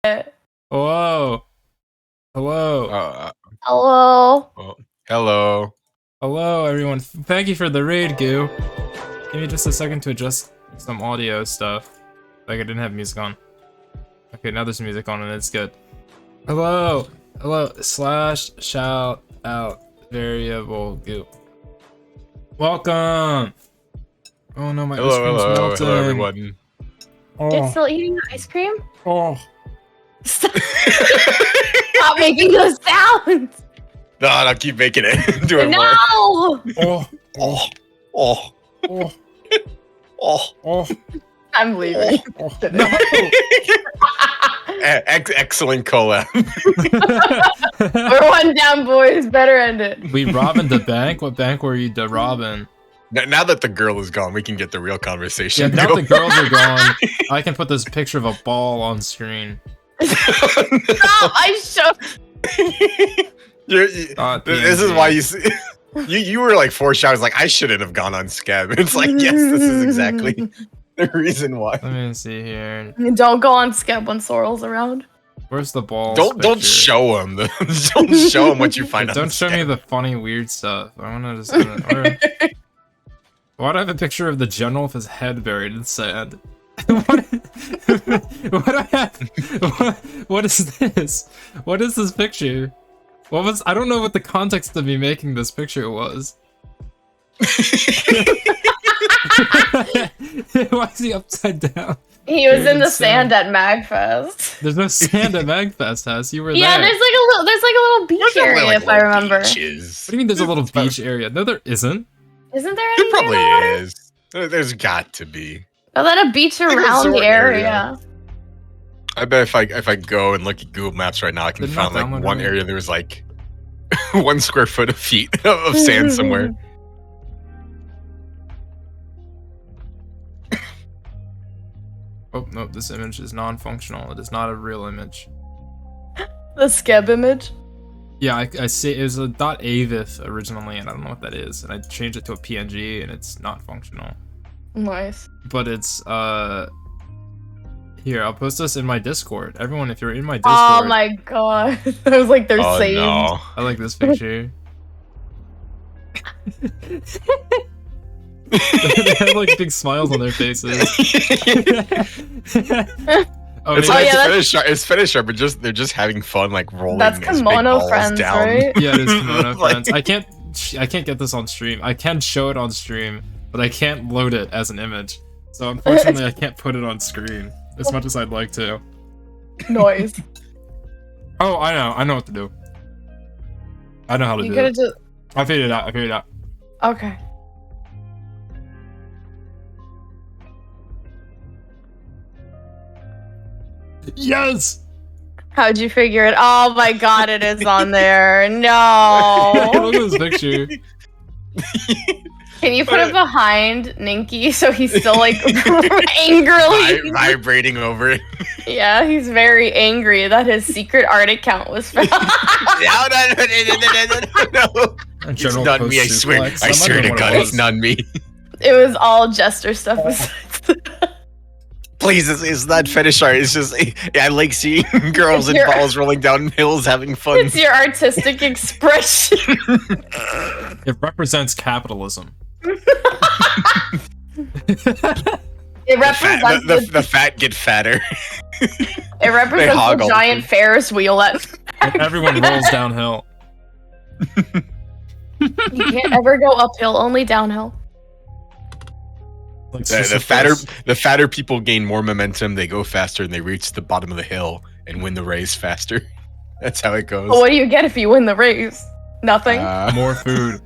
Hello. Hello. Hello. Oh, hello. Hello, everyone. Thank you for the raid, Goo. Give me just a second to adjust some audio stuff. Like I didn't have music on. Okay, now there's music on and it's good. Hello. Hello. Slash shout out variable Goo. Welcome. Oh no, my ice cream's melting. Hello, everyone. Oh. You're still eating ice cream? Oh. Stop making those sounds! No, keep making it. Do it No! more. Oh. Oh. Oh. Oh. Oh. Oh. I'm leaving. Oh. No. Excellent collab. We're one down, boys. Better end it. We robbing the bank? What bank were you robbing? Now that the girl is gone, we can get the real conversation. Yeah, now the girls are gone, I can put this picture of a ball on screen. Stop! I shook. This is why you see. You were like 4 showers. Like I shouldn't have gone on Scab. It's like yes, this is exactly the reason why. Let me see here. Don't go on Skeb when Sorrel's around. Where's the ball? Don't show him. Don't show him what you find. Don't show me the funny weird stuff. I wanna just. Why do I have a picture of the general with his head buried in sand? What do I have? What is this? What is this picture? What was? I don't know what the context of me making this picture was. Why is he upside down? He was in the sand at MAGFest. There's no sand at MAGFest, House. You were there. Yeah, there's like a little beach area, like if I remember. Beaches. What do you mean there's a little beach area? No, there isn't. Isn't there There anything? probably is. There's got to be. Oh, then a beach around the area. I bet if I go and look at Google Maps right now, I can find like one area there was like 1 square foot of feet of sand somewhere. Oh no, this image is non-functional. It is not a real image. The Skeb image? Yeah, I see it was a .avif originally, and I don't know what that is. And I changed it to a PNG, and it's not functional. Nice. But it's here, I'll post this in my Discord. Everyone, if you're in my Discord. Oh my god. I was like, they're saved. No. I like this picture. They have like big smiles on their faces. Oh, it's yeah, like it's finisher, but they're just having fun, like rolling. That's Kimono Friends, down. right? Yeah, it is Kimono Friends. I can't get this on stream. I can show it on stream, but I can't load it as an image. So unfortunately, I can't put it on screen as much as I'd like to. Noise. Oh, I know what to do. I know how to do it. I figured it out. Okay. Yes! How'd you figure it? Oh my god, it is on there. No. Look at this picture. Can you put it behind Ninki so he's still like angrily vibrating over it? Yeah, he's very angry that his secret art account was found. No. It's not me, I swear. I swear to God, it's not me. It was all Jester stuff besides that. Please, it's not fetish art. It's just I like seeing girls and balls rolling down hills having fun. It's your artistic expression. It represents capitalism. It represents the fat get fatter. It represents the giant Ferris wheel at everyone rolls downhill. You can't ever go uphill, only downhill. Like the fatter people gain more momentum, they go faster, and they reach the bottom of the hill and win the race faster. That's how it goes. Well, what do you get if you win the race? Nothing. More food.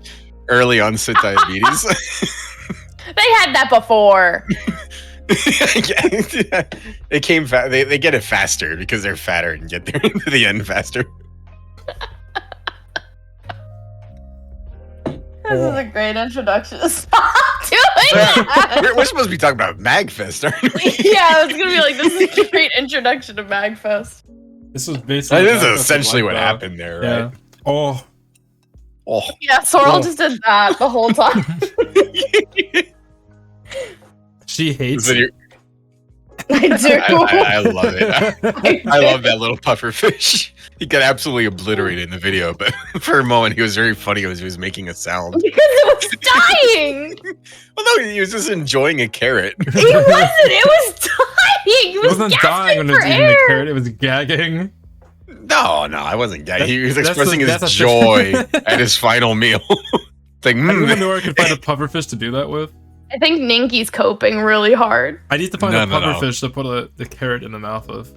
Early onset diabetes. They had that before. It came they get it faster because they're fatter and get there to the end faster. This is a great introduction. Stop doing that! We're supposed to be talking about MAGFest, aren't we? Yeah, I was gonna be like, this is a great introduction to MAGFest. This was basically. This is essentially what happened there, right? Yeah. Oh. Yeah, Sorrel just did that the whole time. She hates it. I do. I love it. I love that little puffer fish. He got absolutely obliterated in the video, but for a moment he was very funny as he was making a sound. Because it was dying. Well, no, he was just enjoying a carrot. He wasn't. It was dying. It wasn't dying when it was eating the carrot. It was gagging. No, I wasn't gagging. He was expressing his joy at his final meal. Like, Anyone know where I could find a pufferfish to do that with? I think Ninki's coping really hard. I need to find a pufferfish to put the carrot in the mouth of.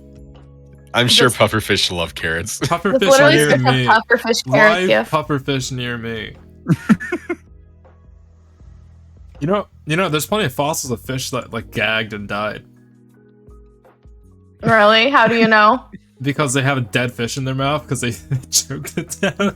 I'm sure pufferfish love carrots. Pufferfish near me. Pufferfish carrot gift. Pufferfish near me. You know, there's plenty of fossils of fish that like gagged and died. Really? How do you know? Because they have a dead fish in their mouth because they choked it down.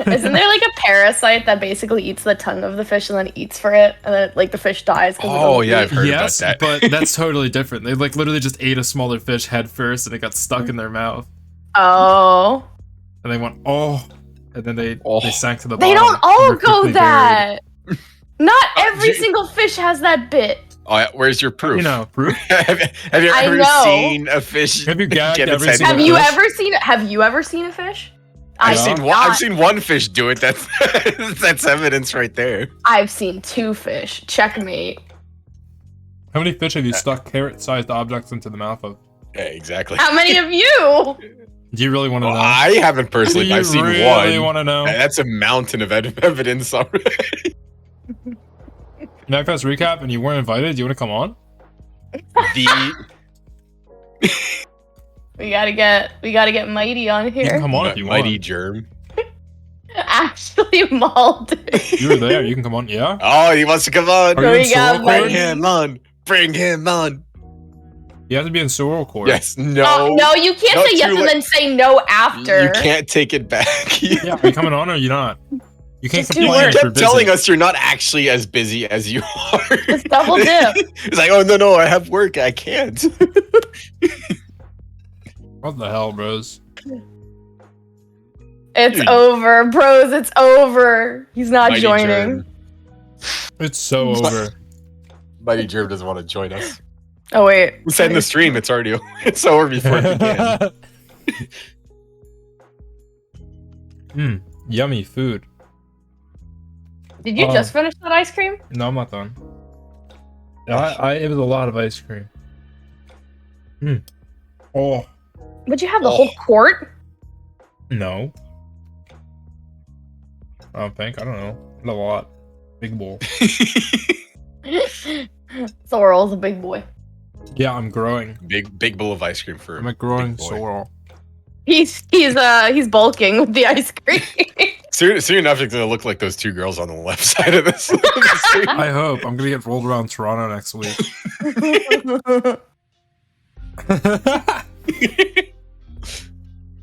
Isn't there like a parasite that basically eats the tongue of the fish and then eats for it, and then like the fish dies? Oh yeah, I've heard about that. But that's totally different. They like literally just ate a smaller fish head first, and it got stuck in their mouth. Oh. And they went and then they sank to the bottom. They don't all go that. Not every single fish has that bit. Oh, where's your proof? You know, proof. have you ever seen a fish? Have you gagged every single Have you ever seen it? Have you ever seen a fish? I've seen one fish do it. That's evidence right there. I've seen 2 fish. Checkmate. How many fish have you stuck carrot-sized objects into the mouth of? Yeah, exactly. How many of you? Do you really want to know? I haven't personally. I've seen one. Really want to know? That's a mountain of evidence already. MAGFest recap, and you weren't invited. Do you want to come on? We gotta get Mighty on here. You can come on if you want. Mighty Germ. Actually, Mauled. You were there. You can come on. Yeah. Oh, he wants to come on. Are you in Sorrel Bring him on. Bring him on. You have to be in Sorrel Court. Yes. No. No, you can't say yes and then say no after. You can't take it back. Yeah. Are you coming on or are you not? You can't complain. You kept telling us you're not actually as busy as you are. It's double dip. It's like, oh no, I have work. I can't. What the hell, bros? It's over, bros. It's over. He's not Mighty joining. Germ. It's so over. Mighty Germ doesn't want to join us. Oh wait. We said in the stream it's already it's over before it began. Yummy food. Did you just finish that ice cream? No, I'm not done. It was a lot of ice cream. Oh. Would you have the whole quart? No. I don't think. I don't know. Not a lot. Big bowl. Sorrel's a big boy. Yeah, I'm growing. Big bowl of ice cream for I'm a growing Sorrel. He's bulking with the ice cream. Soon enough, it's gonna look like those 2 girls on the left side of this. I hope. I'm gonna get rolled around Toronto next week.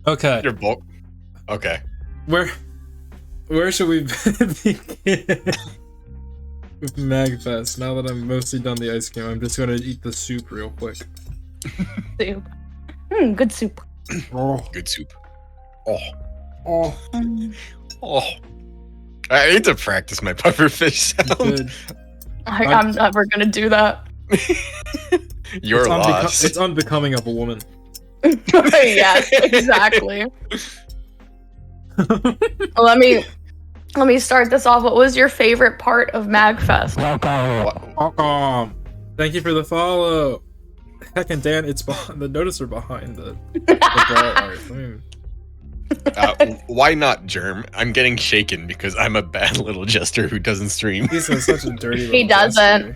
Okay. Your bulk. Okay. Where should we begin with MAGFest? Now that I'm mostly done the ice cream, I'm just gonna eat the soup real quick. Soup. Good soup. Oh. Good soup. I need to practice my pufferfish sound. I'm never gonna do that. You're lost. It's unbecoming of a woman. Yes, exactly. Let me start this off. What was your favorite part of MAGFest? Welcome. Thank you for the follow. Heck and Dan, it's behind the noticer behind the ball art. Why not, Germ? I'm getting shaken because I'm a bad little jester who doesn't stream. He's such a dirty little He doesn't.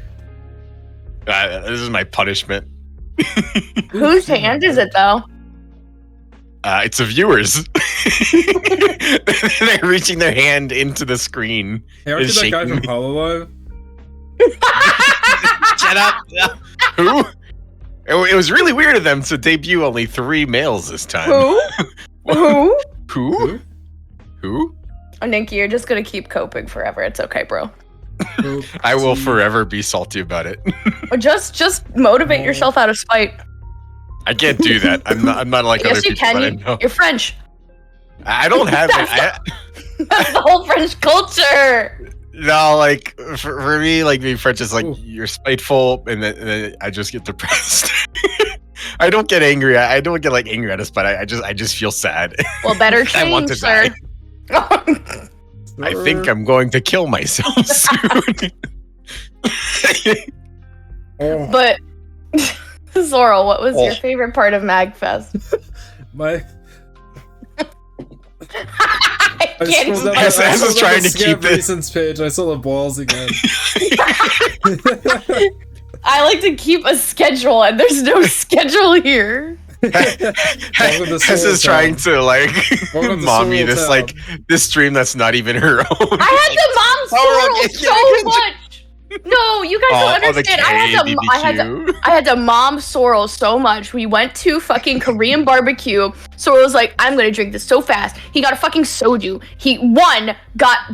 This is my punishment. Whose hand is it, though? It's the viewers. They're reaching their hand into the screen. Hey, aren't you that guy from Hololive? Shut up. Who? It was really weird of them to debut only 3 males this time. Who? Who? Oh, Ninki, you're just gonna keep coping forever. It's okay, bro. I will forever be salty about it. Just motivate yourself out of spite. I can't do that. I'm not like yes, other people. Yes, you that I can. know. You're French. I don't have it. That's the whole French culture. No, like for me, like being French is like you're spiteful, and then I just get depressed. I don't get angry. I don't get like angry at us, but I just feel sad. Well, better change, I want to sir. die. I think I'm going to kill myself soon. But Sorrel, what was your favorite part of MAGFest? I was trying to keep this page. I saw the balls again. I like to keep a schedule, and there's no schedule here. Hess is trying to like mommy this like this stream that's not even her own. I had to mom Sorrel so much. No, you guys don't understand. I had to mom Sorrel so much. We went to fucking Korean barbecue. Sorrel was like, I'm gonna drink this so fast. He got a fucking soju. He got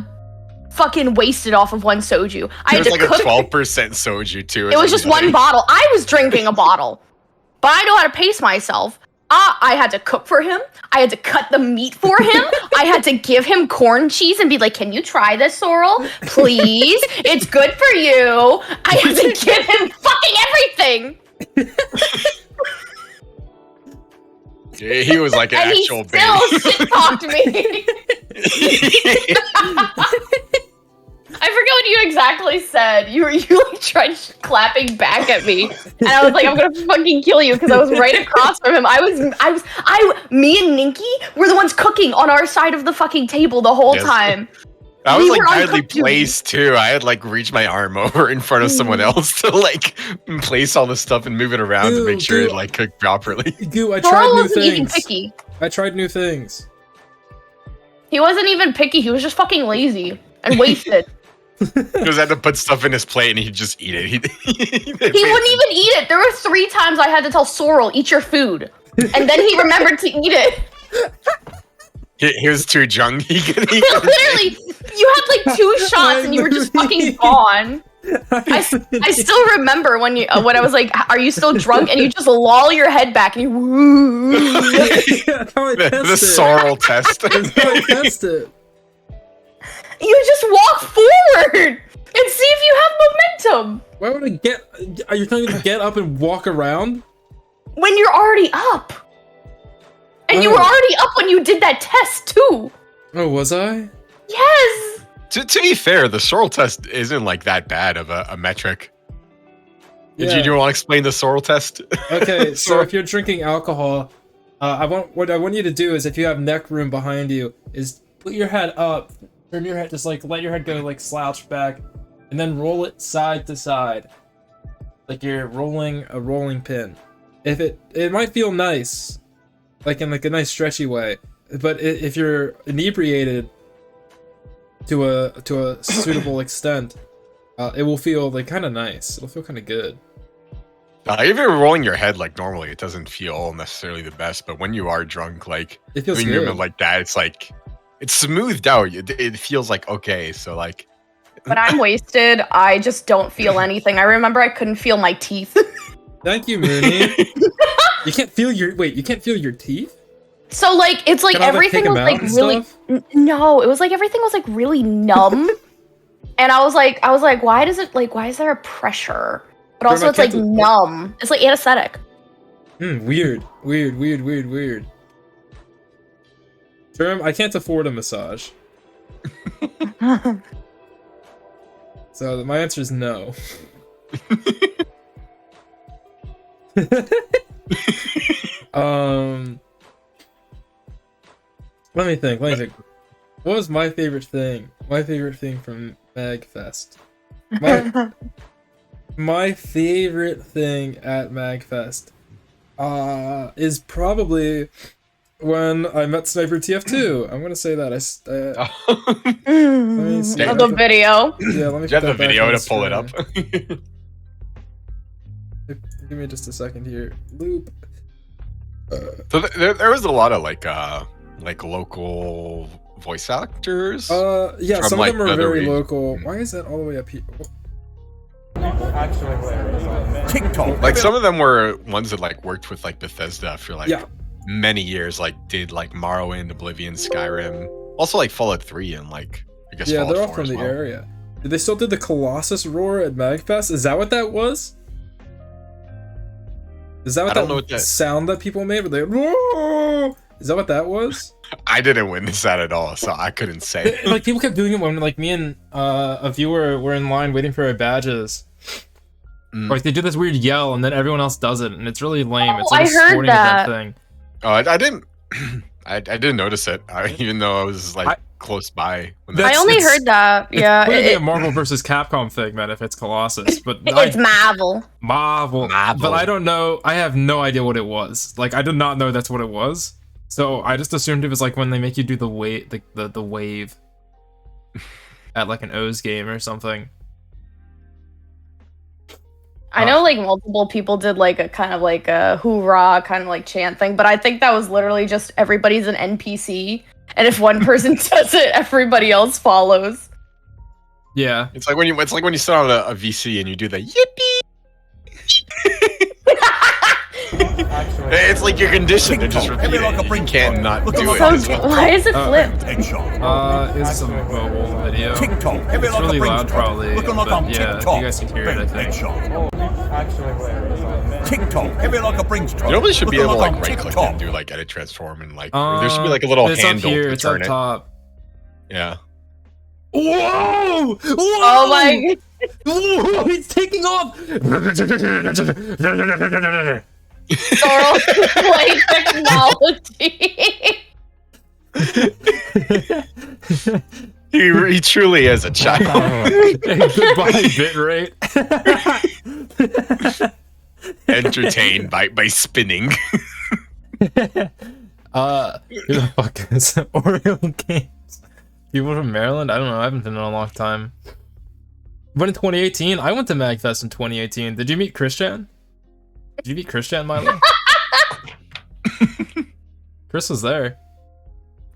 fucking wasted off of one soju. I had to like cook. A 12% soju too. It was just one bottle. I was drinking a bottle, but I know how to pace myself. I had to cook for him. I had to cut the meat for him. I had to give him corn cheese and be like, can you try this, Sorrel? Please? It's good for you. I had to give him fucking everything. He was like an actual baby. He still shit-talked me. I forget what you exactly said. You like tried clapping back at me, and I was like, I'm gonna fucking kill you because I was right across from him. Me and Ninki were the ones cooking on our side of the fucking table the whole time. I was like badly placed too. I had like reached my arm over in front of someone else to like place all this stuff and move it around to make sure it like cooked properly. I tried new things. I tried new things. He wasn't even picky. He was just fucking lazy and wasted. Because I had to put stuff in his plate and he'd just eat it. He wouldn't even eat it. There were 3 times I had to tell Sorrel, eat your food. And then he remembered to eat it. He was too drunk. Literally, you had like 2 shots and you were just fucking gone. I still remember when I was like, are you still drunk? And you just loll your head back and you woo. The Sorrel test. That's how I test it. You just walk forward and see if you have momentum. Why would I are you telling me to get up and walk around? When you're already up. And you were already up when you did that test too. Oh, was I? Yes. To be fair, the Sorrel test isn't like that bad of a metric. Do you want to explain the Sorrel test? Okay, so if you're drinking alcohol, what I want you to do is if you have neck room behind you, is put your head up. Turn your head, just like let your head go like slouch back, and then roll it side to side, like you're rolling a rolling pin. If it might feel nice, like in like a nice stretchy way, but if you're inebriated to a suitable extent, it will feel like kind of nice. It'll feel kind of good. If you're rolling your head like normally, it doesn't feel necessarily the best. But when you are drunk, like it feels doing good. movement like that, it's like. It's smoothed out. It feels like okay. So like, when I'm wasted, I just don't feel anything. I remember I couldn't feel my teeth. Thank you, Mooney. You can't feel your teeth? So like, it's like everything was like really. No, it was like everything was like really numb, and I was like, why is there a pressure? But also, it's like numb. It's like anesthetic. Weird. Term, I can't afford a massage. So my answer is no. Let me think. What was my favorite thing? My favorite thing from MAGFest. My favorite thing at MAGFest is probably when I met Sniper TF2. I'm gonna say that. The video. Yeah, let me. You have the video to pull it up. Give me just a second here. Loop. So there was a lot of like local voice actors. Yeah, from, some like, of them are very region. local. Why is that all the way up here? TikTok. Like some of them were ones that like worked with like Bethesda for like many years. Like did like Morrowind, Oblivion, Skyrim, also like Fallout 3 and like I guess yeah, Fallout they're all 4 from as the well. area. Did they still do the Colossus roar at MAGFest? Is that what that was? Is that what that sound that people made? Were they, whoa! Is that what that was? I didn't witness that at all, so I couldn't say. Like people kept doing it when like me and a viewer were in line waiting for our badges. Like they do this weird yell and then everyone else does it, and it's really lame. It's like a sporting event thing. Oh, I didn't. I didn't notice it, even though I was like close by. I only heard that. Yeah, it's a Marvel versus Capcom thing, man. If it's Colossus, but it's Marvel. But I don't know. I have no idea what it was. Like I did not know that's what it was. So I just assumed it was like when they make you do the wave, the wave at like an O's game or something. I know like multiple people did like a kind of like a hoorah kind of like chant thing, but I think that was literally just everybody's an NPC, and if one person does it, everybody else follows. Yeah, it's like when you sit on a VC and you do the yippee. It's like you're conditioned to just repeat it. You can't not do it. So why is it flipped? It's a mobile video. It's really loud probably, but yeah, you guys can hear it, I think. You probably should be able to like right click and do like edit transform and like there should be like a little handle to turn it. Top. Yeah. Whoa! Oh my god! Whoa! He's taking off! Sorrel play technology. He truly is a child. Goodbye, bitrate. Entertained by spinning. Who the fuck is Oreo Games? People from Maryland? I don't know. I haven't been in a long time. But in 2018, I went to MAGFest in 2018. Did you meet Christian? Did you meet Christian, Milo? Chris was there.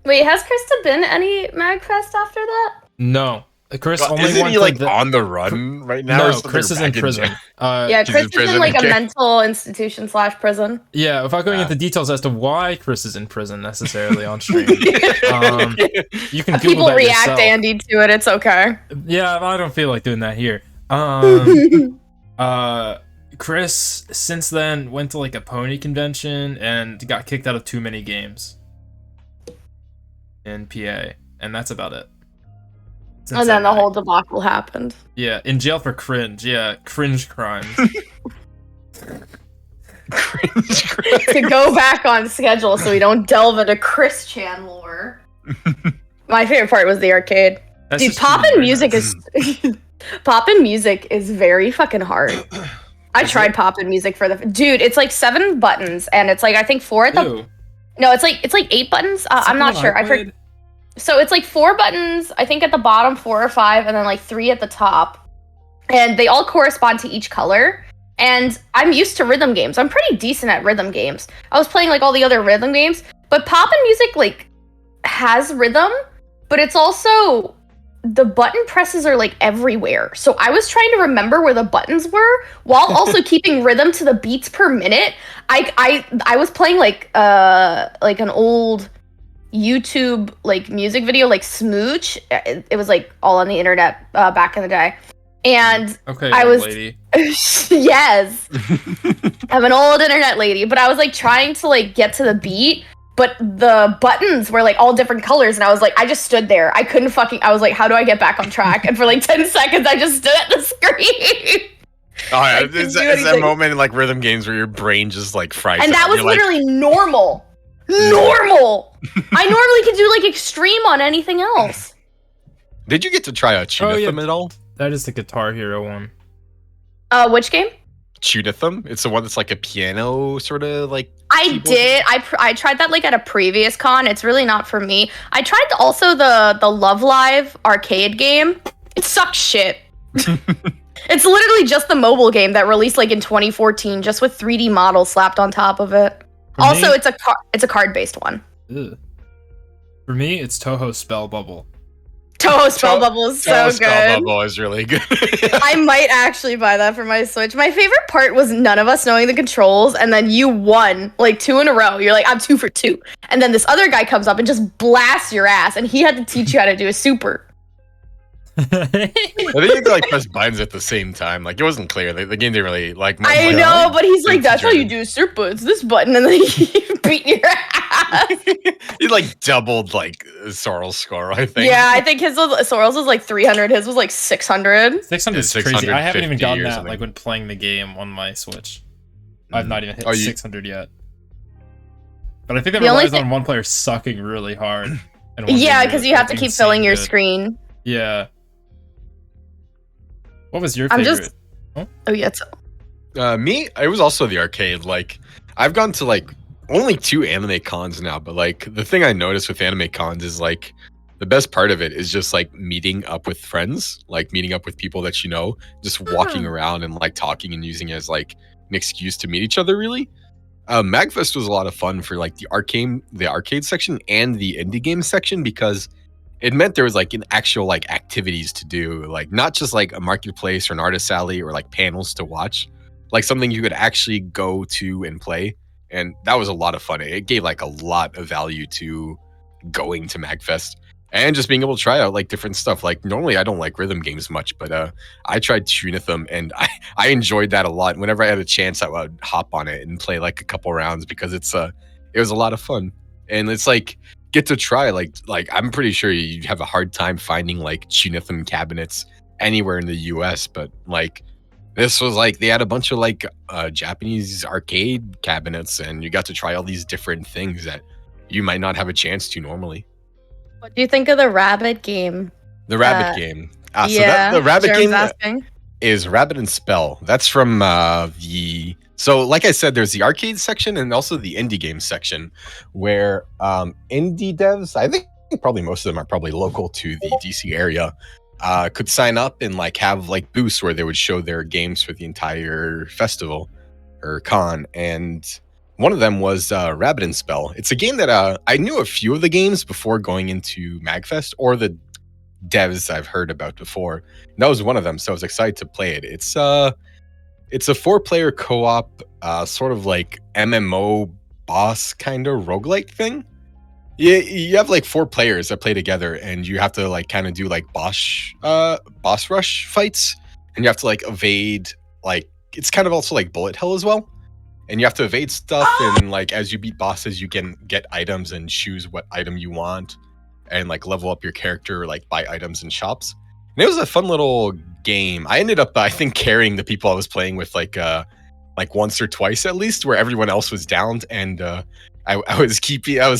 Wait, has Krista been any MAGFest after that? No. Chris only isn't went he like on the run right now? No, Chris is in prison. Yeah, Chris is in like a mental institution / prison. Yeah, without going into details as to why Chris is in prison necessarily on stream, you can Google people that react yourself. Andy to it. It's okay. Yeah, I don't feel like doing that here. Chris since then went to like a pony convention and got kicked out of too many games in PA, and that's about it. And then the whole debacle happened. Yeah, in jail for cringe. Yeah, cringe crimes. cringe. To go back on schedule so we don't delve into Chris Chan lore. My favorite part was the arcade. That's dude, poppin' music is poppin' music is very fucking hard. I tried poppin' music for the dude. It's like 7 buttons, and it's like I think 4 at the. Ew. No, it's like 8 buttons. I'm not sure. So it's like 4 buttons, I think at the bottom, 4 or 5, and then like 3 at the top. And they all correspond to each color. And I'm used to rhythm games. I'm pretty decent at rhythm games. I was playing like all the other rhythm games, but poppin' music like has rhythm, but it's also the button presses are like everywhere. So I was trying to remember where the buttons were while also keeping rhythm to the beats per minute. I was playing like an old YouTube like music video, like Smooch. It was like all on the internet back in the day, and okay, I was lady. Yes, I'm an old internet lady, but I was like trying to like get to the beat, but the buttons were like all different colors, and I was like, I just stood there. I couldn't I was like, how do I get back on track? And for like 10 seconds, I just stood at the screen. Oh yeah, it's that moment in like rhythm games where your brain just like fries. And that was literally normal. Normal. I normally could do like extreme on anything else. Did you get to try out Tunithum at all? That is the Guitar Hero one. Which game? Tunithum. It's the one that's like a piano sort of like. I did. I tried that like at a previous con. It's really not for me. I tried also the Love Live arcade game. It sucks shit. It's literally just the mobile game that released like in 2014, just with 3D models slapped on top of it. Also, it's a card-based one. Ugh. For me, it's Toho Spell Bubble. Toho Spell Bubble is so good. Spell Bubble is really good. I might actually buy that for my Switch. My favorite part was none of us knowing the controls, and then you won like 2 in a row. You're like, I'm 2 for 2. And then this other guy comes up and just blasts your ass, and he had to teach you how to do a super. think you had to like press buttons at the same time. Like it wasn't clear. The game didn't really like. I know, but he's like, that's how you do super. It's this button, and then you beat your ass. He like doubled like Sorrel's score, I think. Yeah, I think Sorrel's was like 300. His was like 600. 600 is crazy. I haven't even gotten that like when playing the game on my Switch. I've not even hit 600 yet. But I think that relies on one player sucking really hard. Yeah, because you have to keep filling your screen. Yeah. What was your favorite? Oh yeah. Me, it was also the arcade. Like, I've gone to like only 2 anime cons now, but like the thing I noticed with anime cons is like the best part of it is just like meeting up with friends, like meeting up with people that you know, just walking around and like talking and using it as like an excuse to meet each other. Really. MAGFest was a lot of fun for like the arcade section and the indie game section, because it meant there was like an actual like activities to do, like not just like a marketplace or an artist alley or like panels to watch, like something you could actually go to and play. And that was a lot of fun. It gave like a lot of value to going to MAGFest and just being able to try out like different stuff. Like normally I don't like rhythm games much, but I tried Tunithum and I enjoyed that a lot. Whenever I had a chance, I would hop on it and play like a couple rounds, because it was a lot of fun. And it's like get to try like I'm pretty sure you'd have a hard time finding like Tunithum cabinets anywhere in the US, but like this was like they had a bunch of like Japanese arcade cabinets, and you got to try all these different things that you might not have a chance to normally. What do you think of the rabbit game? The rabbit game. Yeah, the rabbit game asking. Is Rabbit and Spell. That's from so like I said, there's the arcade section and also the indie game section, where indie devs, I think probably most of them are probably local to the DC area, could sign up and like have like booths where they would show their games for the entire festival or con. And one of them was Rabbit and Spell. It's a game that I knew a few of the games before going into MAGFest, or the devs I've heard about before. And that was one of them, so I was excited to play it. It's a 4-player co-op, sort of like MMO boss kind of roguelike thing. You have like 4 players that play together, and you have to like kind of do like boss rush fights, and you have to like evade, like it's kind of also like bullet hell as well. And you have to evade stuff, and like as you beat bosses, you can get items and choose what item you want, and like level up your character, like buy items in shops. And it was a fun little game. I ended up, I think, carrying the people I was playing with like once or twice at least, where everyone else was downed, and I was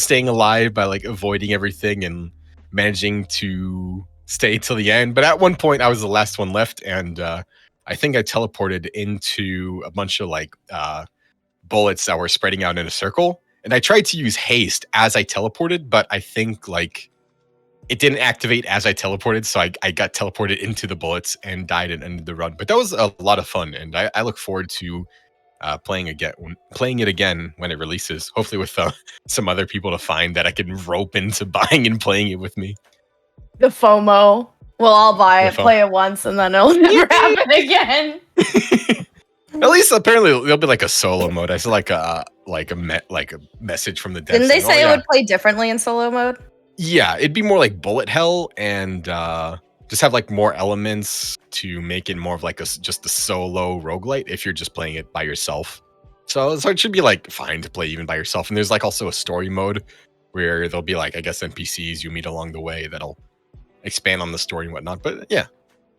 staying alive by like avoiding everything and managing to stay till the end. But at one point, I was the last one left, and I think I teleported into a bunch of like bullets that were spreading out in a circle, and I tried to use haste as I teleported, but I think like it didn't activate as I teleported, so I got teleported into the bullets and died and ended the run. But that was a lot of fun, and I look forward to playing it again when it releases, hopefully with some other people to find that I can rope into buying and playing it with me. The FOMO. Well, I'll buy it, play it once, and then it'll never happen again. At least apparently there'll be like a solo mode. I saw like a message from the devs. Didn't they say it would play differently in solo mode? Yeah, it'd be more like bullet hell, and just have like more elements to make it more of like just a solo roguelite if you're just playing it by yourself. So it should be like fine to play even by yourself. And there's like also a story mode where there'll be like, I guess, NPCs you meet along the way that'll expand on the story and whatnot. But yeah.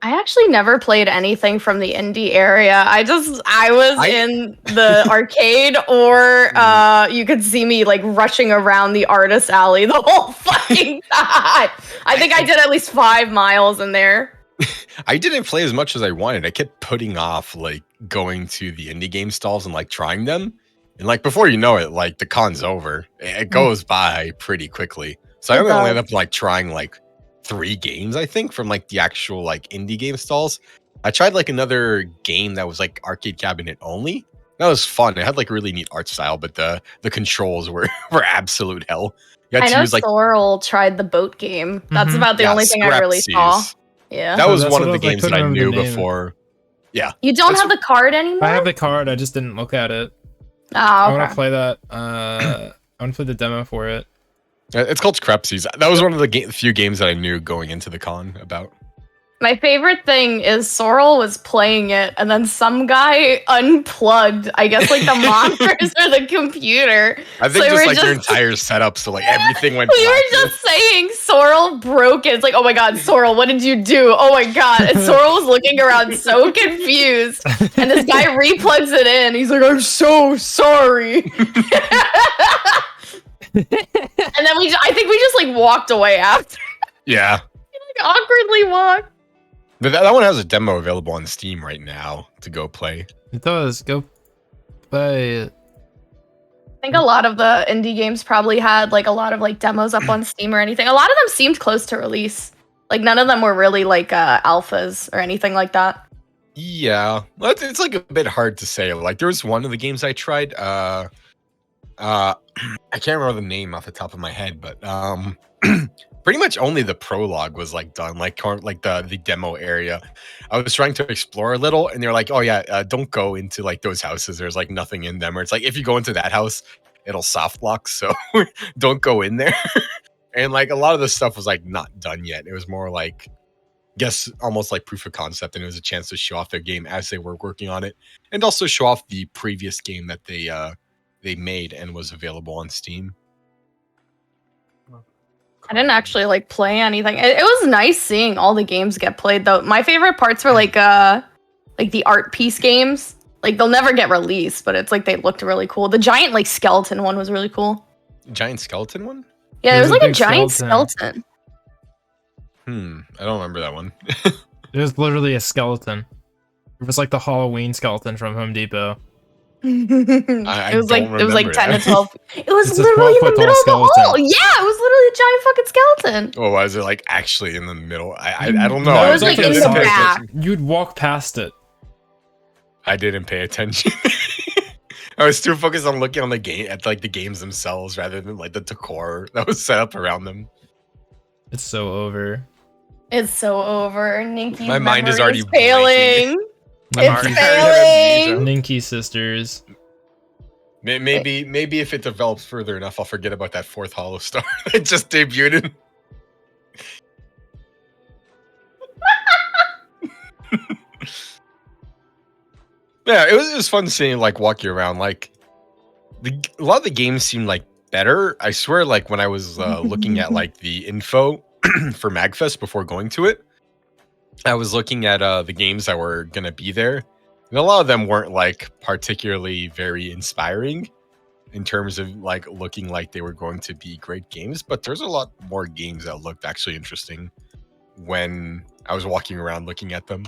I actually never played anything from the indie area. I was in the arcade, or you could see me like rushing around the artist alley the whole fucking time. I think I did at least 5 miles in there. I didn't play as much as I wanted. I kept putting off like going to the indie game stalls and like trying them. And like before you know it, like the con's over. It goes by pretty quickly. So I only ended up like trying like 3 games, I think, from like the actual like indie game stalls. I tried like another game that was like arcade cabinet only. That was fun. It had like a really neat art style, but the controls were absolute hell. I know Sorrel tried the boat game. That's about the only thing I really saw. Yeah, that was one of the games that I knew before. Yeah, you don't have the card anymore. I have the card. I just didn't look at it. Oh, okay. I want to play that. I want to play the demo for it. It's called Scrapsies. That was one of the few games that I knew going into the con about. My favorite thing is Sorrel was playing it, and then some guy unplugged, I guess, like the monitors or the computer. I think so just like your entire setup, so like everything went. We were just saying Sorrel broke it. It's like, oh my god, Sorrel, what did you do? Oh my god. And Sorrel was looking around so confused. And this guy replugs it in. He's like, I'm so sorry. And then I think we just like walked away after. Yeah. Like awkwardly walked. But that one has a demo available on Steam right now to go play. It does. Go play it. I think a lot of the indie games probably had like a lot of like demos up on Steam or anything. A lot of them seemed close to release. Like none of them were really like alphas or anything like that. Yeah, well, it's like a bit hard to say. Like there was one of the games I tried. I can't remember the name off the top of my head, but pretty much only the prologue was like done, like the demo area. I was trying to explore a little, and they're like, "Oh yeah, don't go into like those houses. There's like nothing in them." Or it's like if you go into that house, it'll soft lock, so don't go in there. And like a lot of the stuff was like not done yet. It was more like, guess almost like proof of concept, and it was a chance to show off their game as they were working on it, and also show off the previous game that they made and was available on Steam. I didn't actually like play anything. It was nice seeing all the games get played though. My favorite parts were like the art piece games. Like they'll never get released, but it's like they looked really cool. The giant like skeleton one was really cool. Giant skeleton one? Yeah, it was like a giant skeleton. I don't remember that one. It was literally a skeleton. It was like the Halloween skeleton from Home Depot. It was like 10 that. to 12. It was It's a literally in the 12-foot middle of the tall hall. Yeah, it was literally a giant fucking skeleton. Oh, was it like actually in the middle? I don't know. No, it was like in the back. You'd walk past it. I didn't pay attention. I was too focused on looking on the game at like the games themselves rather than like the decor that was set up around them. It's so over. It's so over. Ninki's My mind is already failing. It's Ninki- failing. Ninki sisters. Maybe if it develops further enough, I'll forget about that fourth Hollow Star that just debuted. Yeah, it was fun seeing like walking around. Like a lot of the games seemed like better. I swear, like when I was looking at like the info for MAGFest before going to it, I was looking at the games that were gonna be there, and a lot of them weren't like particularly very inspiring in terms of like looking like they were going to be great games. But there's a lot more games that looked actually interesting when I was walking around looking at them.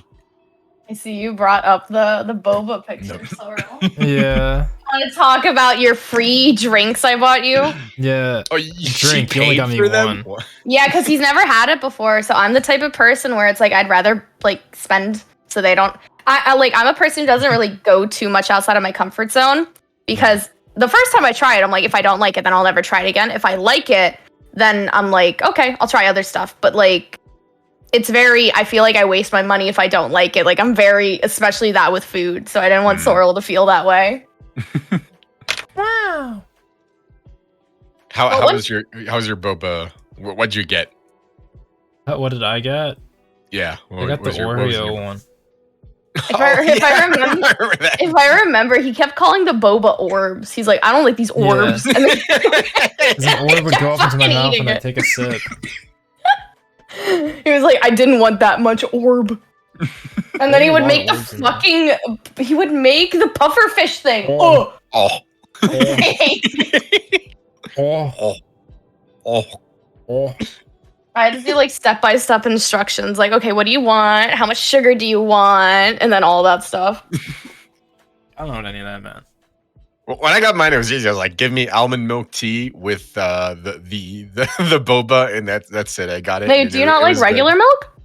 I see you brought up the boba picture, Sorrel. Yeah. Want to talk about your free drinks I bought you? Yeah. Oh, drink. You only got me one. Yeah, because he's never had it before. So I'm the type of person where it's like I'd rather like spend so they don't. I'm a person who doesn't really go too much outside of my comfort zone, because the first time I try it, I'm like, if I don't like it, then I'll never try it again. If I like it, then I'm like, okay, I'll try other stuff. But like, it's very, I feel like I waste my money if I don't like it. Like I'm very, especially that with food. So I didn't want Sorrel to feel that way. Wow. How was your boba? What'd you get? What did I get? Yeah, I got the Oreo one. If I remember, he kept calling the boba orbs. He's like, I don't like these orbs. Yeah. And then An orb would go up into my mouth and I'd take a sip. He was like, I didn't want that much orb. And then he would make he would make the puffer fish thing. Oh. Oh. I had to do like step-by-step instructions. Like, okay, what do you want? How much sugar do you want? And then all that stuff. I don't know any of that, man. When I got mine, it was easy. I was like, "Give me almond milk tea with the boba," and that's it. I got it. Hey, do you not like regular milk?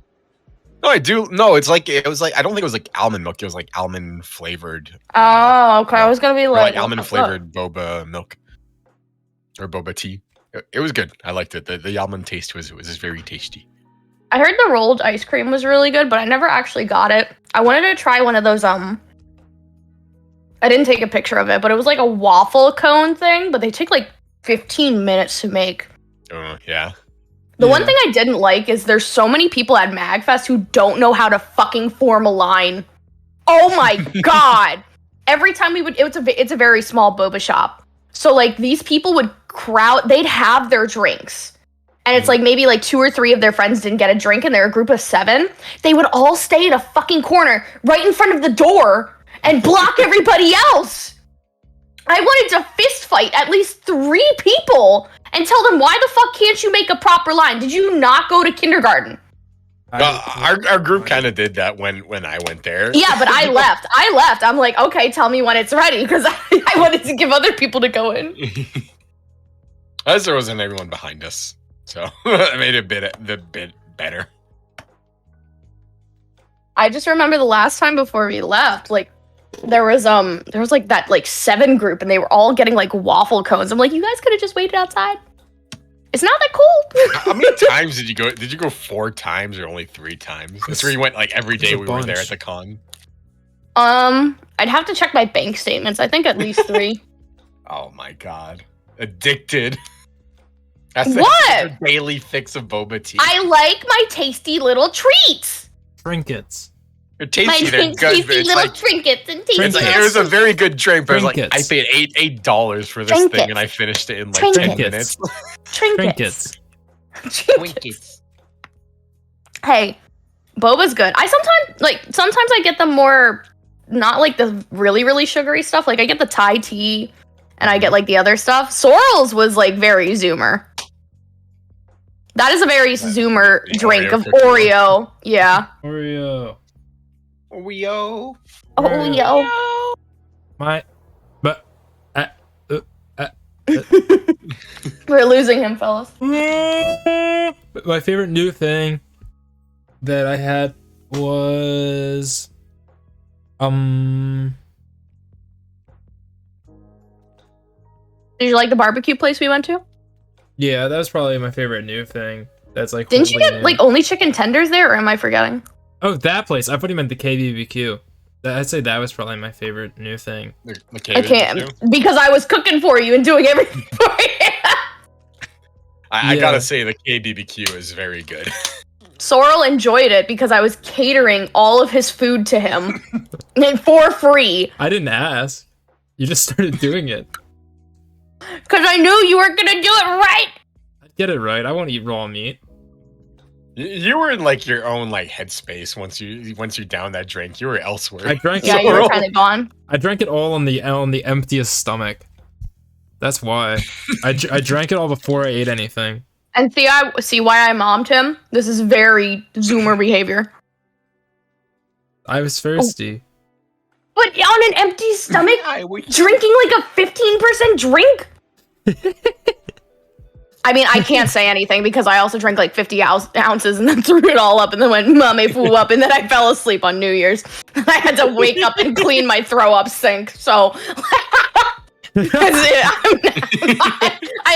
No, I do. No, it was like I don't think it was like almond milk. It was like almond flavored. Oh, okay. I was gonna be like almond flavored boba milk or boba tea. It was good. I liked it. The almond taste was very tasty. I heard the rolled ice cream was really good, but I never actually got it. I wanted to try one of those I didn't take a picture of it, but it was like a waffle cone thing, but they take like 15 minutes to make. Oh, yeah. The one thing I didn't like is there's so many people at MAGFest who don't know how to fucking form a line. Oh my god! Every time it's a very small boba shop. So like these people would they'd have their drinks. And it's like maybe like 2 or 3 of their friends didn't get a drink and they're a group of 7. They would all stay in a fucking corner right in front of the door and block everybody else. I wanted to fist fight at least 3 people and tell them, why the fuck can't you make a proper line? Did you not go to kindergarten? Our group kind of did that when I went there. Yeah, but I left. I'm like, okay, tell me when it's ready, because I wanted to give other people to go in. As there wasn't everyone behind us, so it made it a bit better. I just remember the last time before we left, like there was like that like 7 group, and they were all getting like waffle cones. I'm like, you guys could have just waited outside. It's not that cold. How many times did you go? Did you go 4 times or only 3 times? That's where you went like every day we were there at the con. I'd have to check my bank statements. I think at least 3. Oh my god, addicted. That's what? Daily fix of boba tea. I like my tasty little treats. Trinkets. They're tasty. They're good. Tasty But it's little like, trinkets and tasty. it was a very good drink, but Trinkets. like I paid $8 for this thing, and I finished it in like 10 minutes. Trinkets. Trinkets. Hey, boba's good. Sometimes I get the more, not like the really, really sugary stuff. Like I get the Thai tea and I get like the other stuff. Sorrel's was like very Zoomer. That is a very Zoomer drink of Oreo. Yeah. Oreo. We're losing him, fellas. My favorite new thing that I had was Did you like the barbecue place we went to? Yeah, that was probably my favorite new thing. That's like. Didn't you get like only chicken tenders there, or am I forgetting? Oh, that place. I thought you meant the KBBQ. I'd say that was probably my favorite new thing. I can't, because I was cooking for you and doing everything for you. I gotta say, the KBBQ is very good. Sorrel enjoyed it because I was catering all of his food to him for free. I didn't ask. You just started doing it. Because I knew you were gonna do it right. I'd get it right. I won't eat raw meat. You were in like your own like headspace once you down that drink. You were elsewhere. I drank. Yeah, you were kind of gone. I drank it all on the emptiest stomach. That's why. I drank it all before I ate anything. And see why I mommed him? This is very Zoomer behavior. I was thirsty. But on an empty stomach, drinking like a 15% drink? I mean, I can't say anything because I also drank like 50 ounces and then threw it all up and then went mame foo up, and then I fell asleep on New Year's. I had to wake up and clean my throw up sink. So I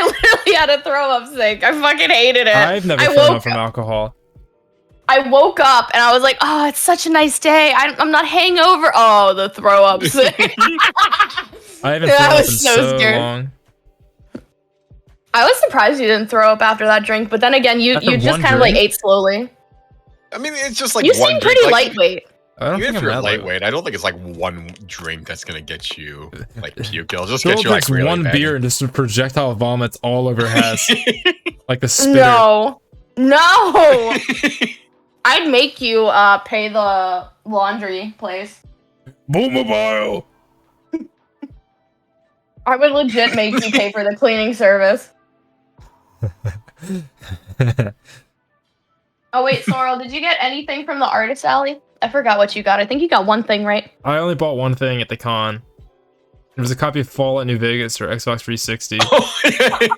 literally had a throw up sink. I fucking hated it. I've never thrown up from alcohol. I woke up and I was like, oh, it's such a nice day. I'm not hangover. Oh, the throw up sink. I haven't thrown up in so long. I was surprised you didn't throw up after that drink, but then again, you just kind of like ate slowly. I mean, it's just like you one seem drink. pretty lightweight. Even if you're lightweight, I don't think it's like one drink that's gonna get you like puke. It'll just get you like really one bad. beer and just projectile vomits all over Hess, like the spitter. No. I'd make you pay the laundry place. Boomobile. I would legit make you pay for the cleaning service. Oh wait, Sorrel, did you get anything from the artist alley? I forgot what you got. I think you got one thing, right? I only bought one thing at the con. It was a copy of Fallout New Vegas for Xbox 360. I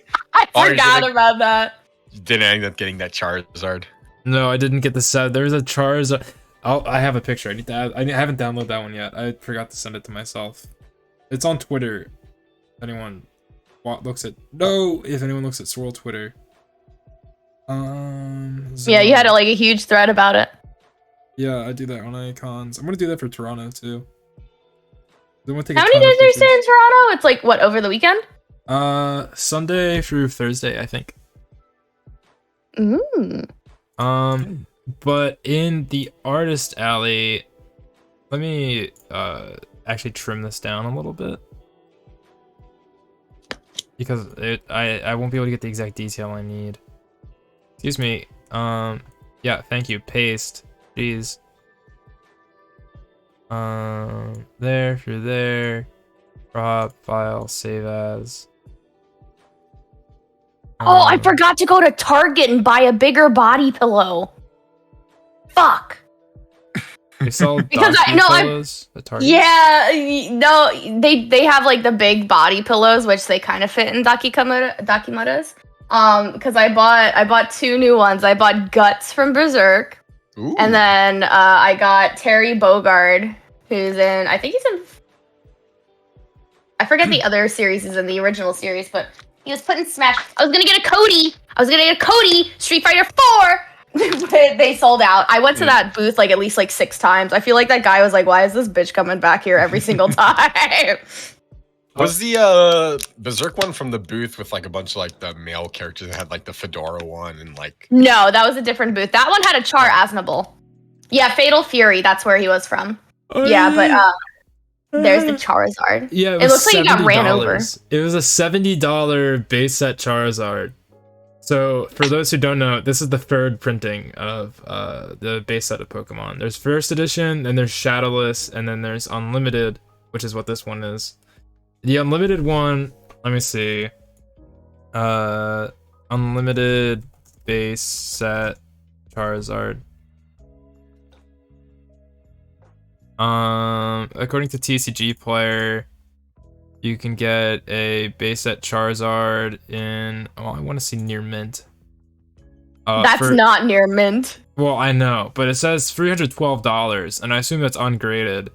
forgot about that. You didn't end up getting that Charizard. No, I didn't get the set. There's a Charizard. I have a picture. I haven't downloaded that one yet. I forgot to send it to myself. It's on Twitter. If anyone looks at Sorrel Twitter. Yeah, you had like a huge thread about it. Yeah, I do that on icons. I'm gonna do that for Toronto too. How many days are you staying in Toronto? It's like what, over the weekend? Sunday through Thursday, I think. But in the artist alley, let me actually trim this down a little bit. Because I won't be able to get the exact detail I need. Excuse me. Yeah, thank you. Paste. Jeez. There, if you're there. Crop, file, save as. Oh, I forgot to go to Target and buy a bigger body pillow. Fuck. They sell because pillows at Target? Yeah, no, they have like the big body pillows, which they kind of fit in Dakimaras. Because I bought 2 new ones. I bought Guts from Berserk. Ooh. And then I got Terry Bogard, who's in, I think he's in, I forget the other series is in the original series, but he was put in Smash. I was gonna get a Cody, Street Fighter 4. They sold out. I went to that booth like at least like 6 times. I feel like that guy was like, why is this bitch coming back here every single time? Was the Berserk one from the booth with like a bunch of like the male characters that had like the fedora one and like? No, that was a different booth. That one had a Char Aznable. Yeah, Fatal Fury. That's where he was from. Yeah, but there's the Charizard. Yeah, it looks like he got ran over. It was a $70 base set Charizard. So for those who don't know, this is the 3rd printing of the base set of Pokemon. There's first edition, then there's Shadowless, and then there's Unlimited, which is what this one is. The Unlimited one, let me see. Unlimited base set Charizard. According to TCG Player, you can get a base set Charizard in, oh, I want to see near mint. That's not near mint. Well, I know, but it says $312, and I assume that's ungraded.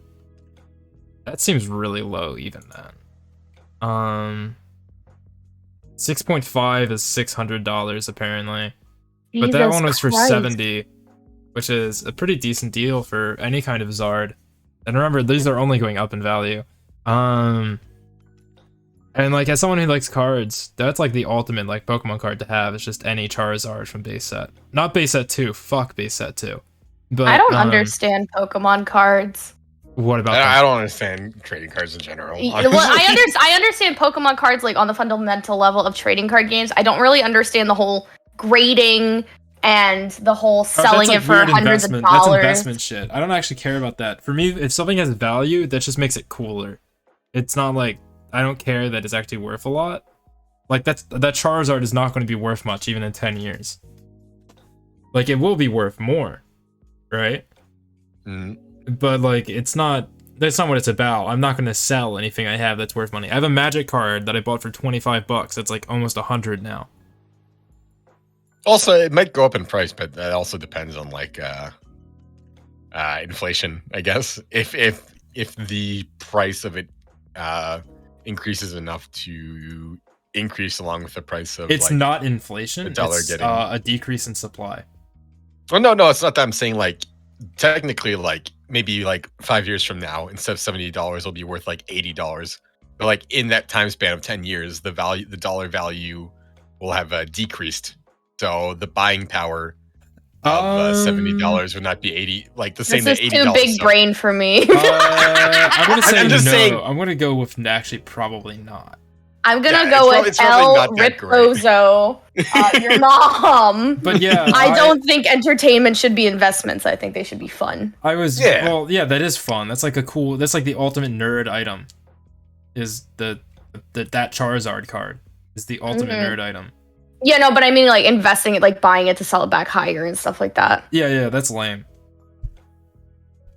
That seems really low, even then. 6.5 is $600 apparently, but that one was for $70, which is a pretty decent deal for any kind of Zard. And remember, these are only going up in value. And like, as someone who likes cards, that's like the ultimate like Pokemon card to have. It's just any Charizard from base set, not base set 2. Fuck base set 2. But I don't understand Pokemon cards. What about I don't understand trading cards in general. Well, I understand Pokemon cards like on the fundamental level of trading card games. I don't really understand the whole grading and the whole selling it for hundreds of dollars. That's investment shit. I don't actually care about that. For me, if something has value, that just makes it cooler. It's not like I don't care that it's actually worth a lot. Like that Charizard is not going to be worth much even in 10 years. Like it will be worth more, right? But like that's not what it's about. I'm not going to sell anything I have that's worth money. I have a Magic card that I bought for $25. That's like almost 100 now. Also, it might go up in price, but that also depends on like inflation, I guess. If the price of it increases enough to increase along with the price of it's like, not inflation. It's a decrease in supply. Well, no, it's not that. I'm saying like technically, like maybe like 5 years from now, instead of $70, it'll be worth like $80. But like in that time span of 10 years, the dollar value will have decreased. So the buying power of $70 would not be 80. Like the same. This is too big brain for me. I'm gonna say I'm just saying. I'm gonna go with actually probably not. I'm gonna go with El Ripozo, your mom. But yeah, I don't think entertainment should be investments. I think they should be fun. Well, yeah, that is fun. That's like that's like the ultimate nerd item. Is that Charizard card is the ultimate nerd item. Yeah, no, but I mean like investing it, like buying it to sell it back higher and stuff like that. Yeah, that's lame.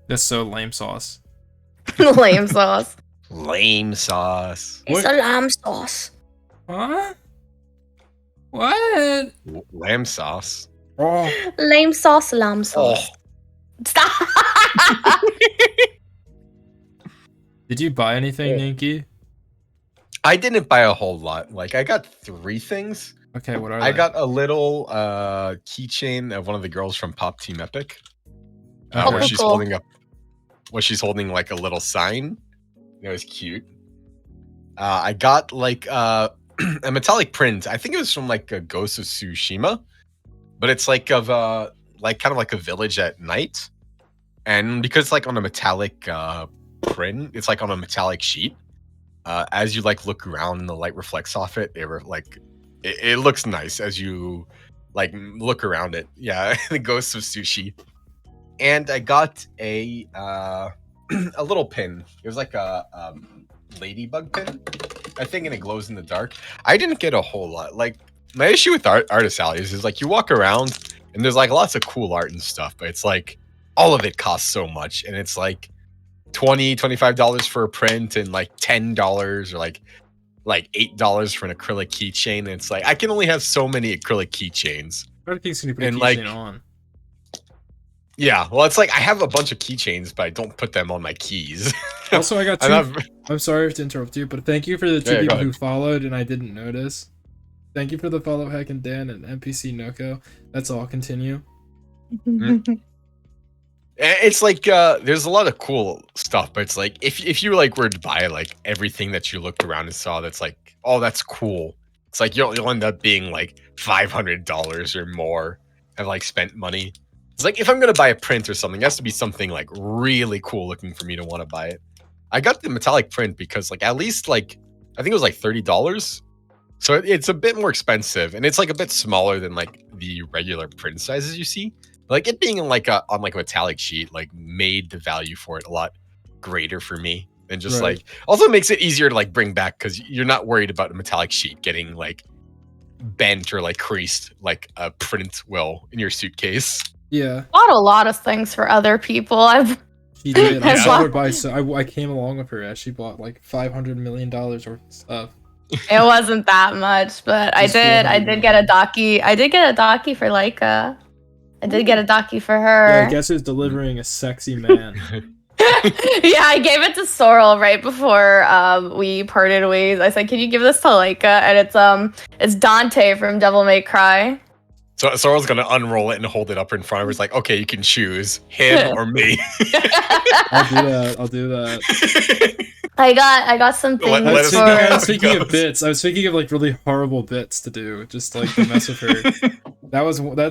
That's so lame sauce. Lame sauce. Lame sauce. It's a lamb sauce. Huh? What? Lamb sauce. Oh. Lame sauce, lamb sauce. Oh. Stop. Did you buy anything, Ninki? I didn't buy a whole lot. Like I got 3 things. Okay, what are they? I got a little keychain of one of the girls from Pop Team Epic, where she's holding up, like a little sign. It was cute. I got like a metallic print. I think it was from like a Ghost of Tsushima. but it's like kind of like a village at night, and because it's like on a metallic print, it's like on a metallic sheet. As you like look around and the light reflects off it, it looks nice as you like look around it. Yeah, the ghosts of sushi. And I got a a little pin. It was like a ladybug pin, I think, and it glows in the dark. I didn't get a whole lot. Like, my issue with Artist Alleys is like you walk around and there's like lots of cool art and stuff, but it's like all of it costs so much, and it's like $25 for a print and like $10 or like $8 for an acrylic keychain. And it's like I can only have so many acrylic keychains. How do you think you put a keychain on? Yeah, well, it's like I have a bunch of keychains, but I don't put them on my keys. Also, I got two. I'm sorry to interrupt you, but thank you for the two people who followed and I didn't notice. Thank you for the follow, Hack and Dan and NPC Noko. That's all. Continue. It's like there's a lot of cool stuff, but it's like if you like were to buy like everything that you looked around and saw that's like, oh, that's cool, it's like you'll end up being like $500 or more have like spent money. It's like if I'm gonna buy a print or something, it has to be something like really cool looking for me to want to buy it. I got the metallic print because like at least like I think it was like $30, so it's a bit more expensive, and it's like a bit smaller than like the regular print sizes you see. Like it being like on like a metallic sheet, like made the value for it a lot greater for me than just like. Also makes it easier to like bring back because you're not worried about a metallic sheet getting like bent or like creased like a print will in your suitcase. Yeah, bought a lot of things for other people. She did. I saw her buy. So I came along with her as she bought like $500 million worth of stuff. It wasn't that much, but I did get a Daki. I did get a Daki for Laika. I did get a Daki for her. Yeah, I guess who's delivering a sexy man. Yeah, I gave it to Sorrel right before we parted ways. I said, "Can you give this to Laika?" And it's Dante from Devil May Cry. So Sorrel's gonna unroll it and hold it up in front of her. It's like, okay, you can choose him or me. I'll do that. I got some things Speaking of bits, I was thinking of like really horrible bits to do, just like to mess with her.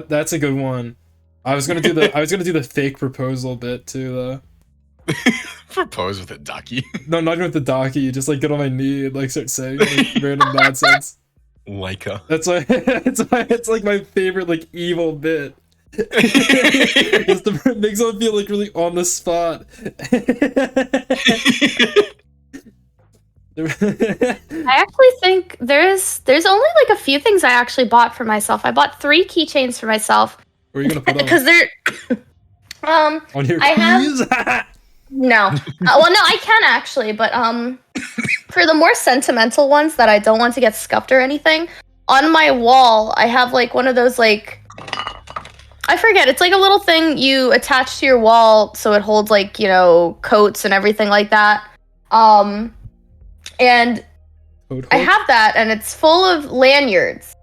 That's a good one. I was gonna do the fake proposal bit too, though. Propose with a Daki? No, not even with the Daki. Just like get on my knee and like start saying like, random nonsense. Laika. That's why it's like my favorite like evil bit. It makes them feel like really on the spot. I actually think there's only like a few things I actually bought for myself. I bought 3 keychains for myself. Where are you gonna put them? Because they're on your keys? No. Well, no, I can actually, but for the more sentimental ones that I don't want to get scuffed or anything, on my wall I have like one of those like, I forget, it's like a little thing you attach to your wall so it holds like, you know, coats and everything like that. And I have that, and it's full of lanyards.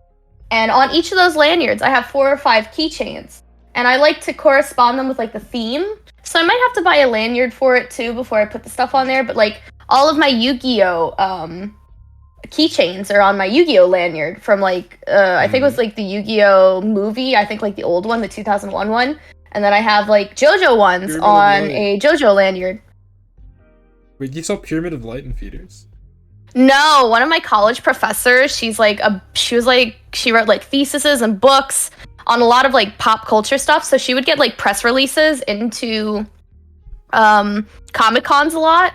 And on each of those lanyards, I have 4 or 5 keychains. And I like to correspond them with like the theme. So I might have to buy a lanyard for it too before I put the stuff on there. But like all of my Yu-Gi-Oh keychains are on my Yu-Gi-Oh lanyard from like I think it was like the Yu-Gi-Oh movie. I think like the old one, the 2001 one. And then I have like JoJo ones on a JoJo lanyard. Wait, you saw Pyramid of Light and Feeders? No, one of my college professors, she wrote like theses and books on a lot of like pop culture stuff. So she would get like press releases into Comic Cons a lot,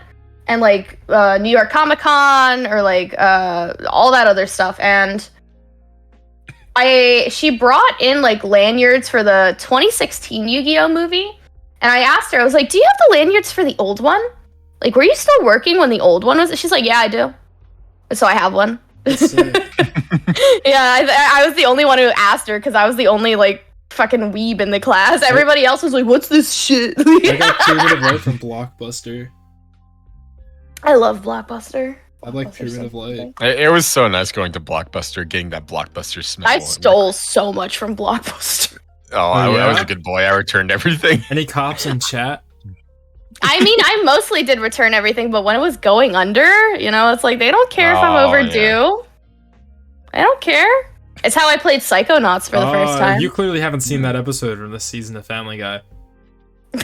and like New York Comic Con or like all that other stuff. And she brought in like lanyards for the 2016 Yu-Gi-Oh movie. And I asked her, I was like, "Do you have the lanyards for the old one? Like, were you still working when the old one was?" She's like, "Yeah, I do." So I have one. Yeah, I was the only one who asked her because I was the only like fucking weeb in the class. Everybody else was like, "What's this shit?" I got Pyramid of Light from Blockbuster. I love Blockbuster. I like Pyramid of Light. It was so nice going to Blockbuster, getting that Blockbuster smell. I stole so much from Blockbuster. I was a good boy. I returned everything. Any cops in chat? I mean, I mostly did return everything, but when it was going under, you know, it's like they don't care if I'm overdue. Yeah. I don't care. It's how I played Psychonauts for the first time. You clearly haven't seen that episode from this season of Family Guy.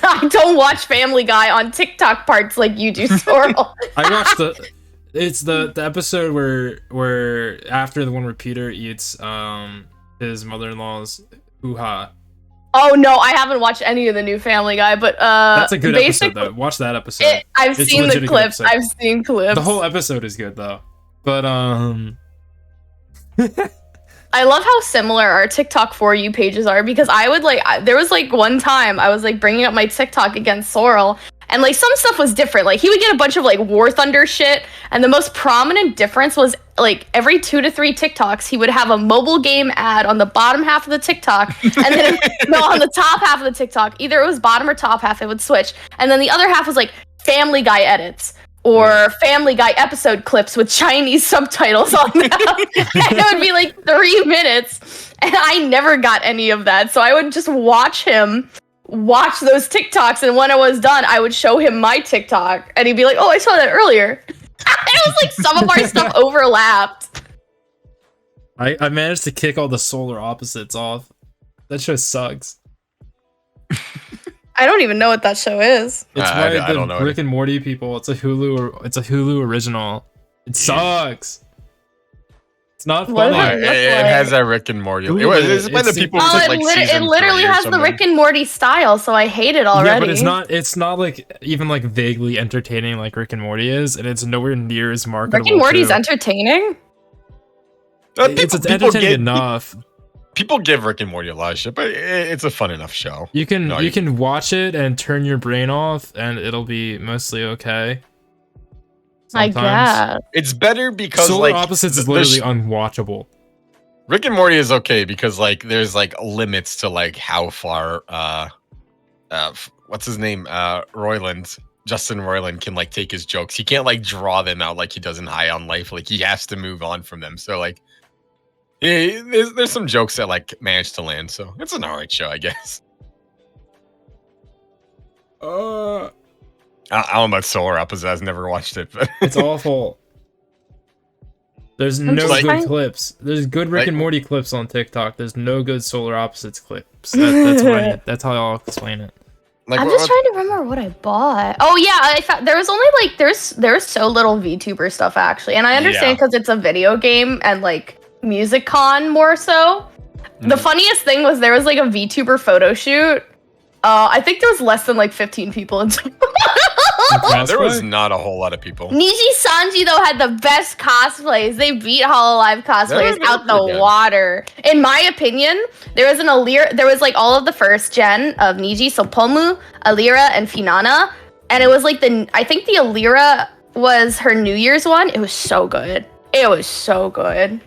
I don't watch Family Guy on TikTok parts like you do, Sorrel. I watched it's the episode where after the one where Peter eats his mother-in-law's hoo-ha. Oh no, I haven't watched any of the new Family Guy, but that's a good episode though. Watch that episode. I've seen the clips. I've seen clips. The whole episode is good though. But I love how similar our TikTok For You pages are, because I would there was like one time I was like bringing up my TikTok against Sorrel, and like some stuff was different. Like he would get a bunch of like War Thunder shit, and the most prominent difference was like every 2 to 3 TikToks he would have a mobile game ad on the bottom half of the TikTok, and then no, on the top half of the TikTok. Either it was bottom or top half, it would switch, and then the other half was like Family Guy edits or Family Guy episode clips with Chinese subtitles on them. And it would be like 3 minutes, and I never got any of that. So I would just watch him watch those TikToks, and when I was done, I would show him my TikTok, and he'd be like, "Oh, I saw that earlier." It was like some of our stuff overlapped. I managed to kick all the solar opposites off. That show sucks. I don't even know what that show is. It's by the Rick and Morty people. It's a Hulu original. It sucks. It's not funny. It has a Rick and Morty. It's by the people who took like it literally has the Rick and Morty style, so I hate it already. Yeah, but it's not like even like vaguely entertaining like Rick and Morty is, and it's nowhere near as marketable. Rick and Morty's entertaining? It's entertaining enough. People give Rick and Morty a lot of shit, but it's a fun enough show. You can watch it and turn your brain off, and it'll be mostly okay. Sometimes. I guess it's better because Solar like Opposites is literally unwatchable. Rick and Morty is okay because like there's like limits to like how far what's his name Justin Roiland can like take his jokes. He can't like draw them out like he does in High on Life. Like he has to move on from them. So like. Yeah, there's some jokes that like managed to land, so it's an alright show, I guess. I don't know about Solar Opposites. I've never watched it, but it's awful. There's no good clips. There's good Rick and Morty clips on TikTok. There's no good Solar Opposites clips. That's how I'll explain it. Like, I'm just trying to remember what I bought. Oh yeah, I found there was only like there's so little VTuber stuff actually, and I understand because it's a video game and like. Music Con more so. The funniest thing was there was like a VTuber photo shoot. I think there was less than like 15 people in there was not a whole lot of people. Niji Sanji though had the best cosplays. They beat Hololive cosplayers out the water. In my opinion, there was an Alira. There was like all of the first gen of Niji, so Pomu, Alira, and Finana, and it was like I think the Alira was her New Year's one. It was so good. It was so good.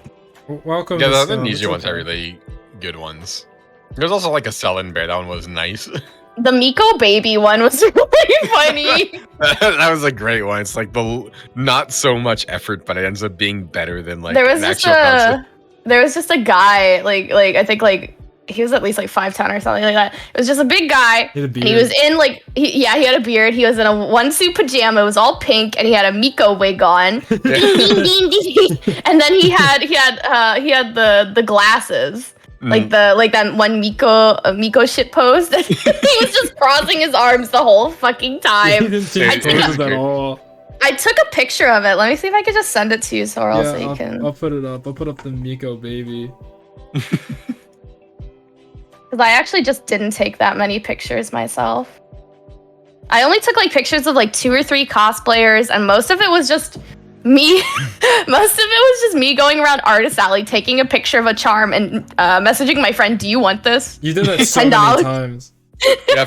Welcome. Yeah, the other Niji ones are really good ones. There's also like a Selen Bear. That one was nice. The Miko baby one was really funny. That was a great one. It's like the not so much effort, but it ends up being better than like there was just a guy like I think like he was at least like 5'10" or something like that. It was just a big guy, and he was in like he had a beard. He was in a onesuit pajama. It was all pink, and he had a Miko wig on. Ding, ding, ding, ding. And then he had the glasses, like that one Miko shit pose. That he was just crossing his arms the whole fucking time. I took a picture of it. Let me see if I can just send it to you, Sorrel, so you can. I'll put it up. I'll put up the Miko baby. Because I actually just didn't take that many pictures myself. I only took like pictures of like 2 or 3 cosplayers, and most of it was just me. Most of it was just me going around Artist Alley, taking a picture of a charm and messaging my friend, "Do you want this?" You did that so many times. Yeah,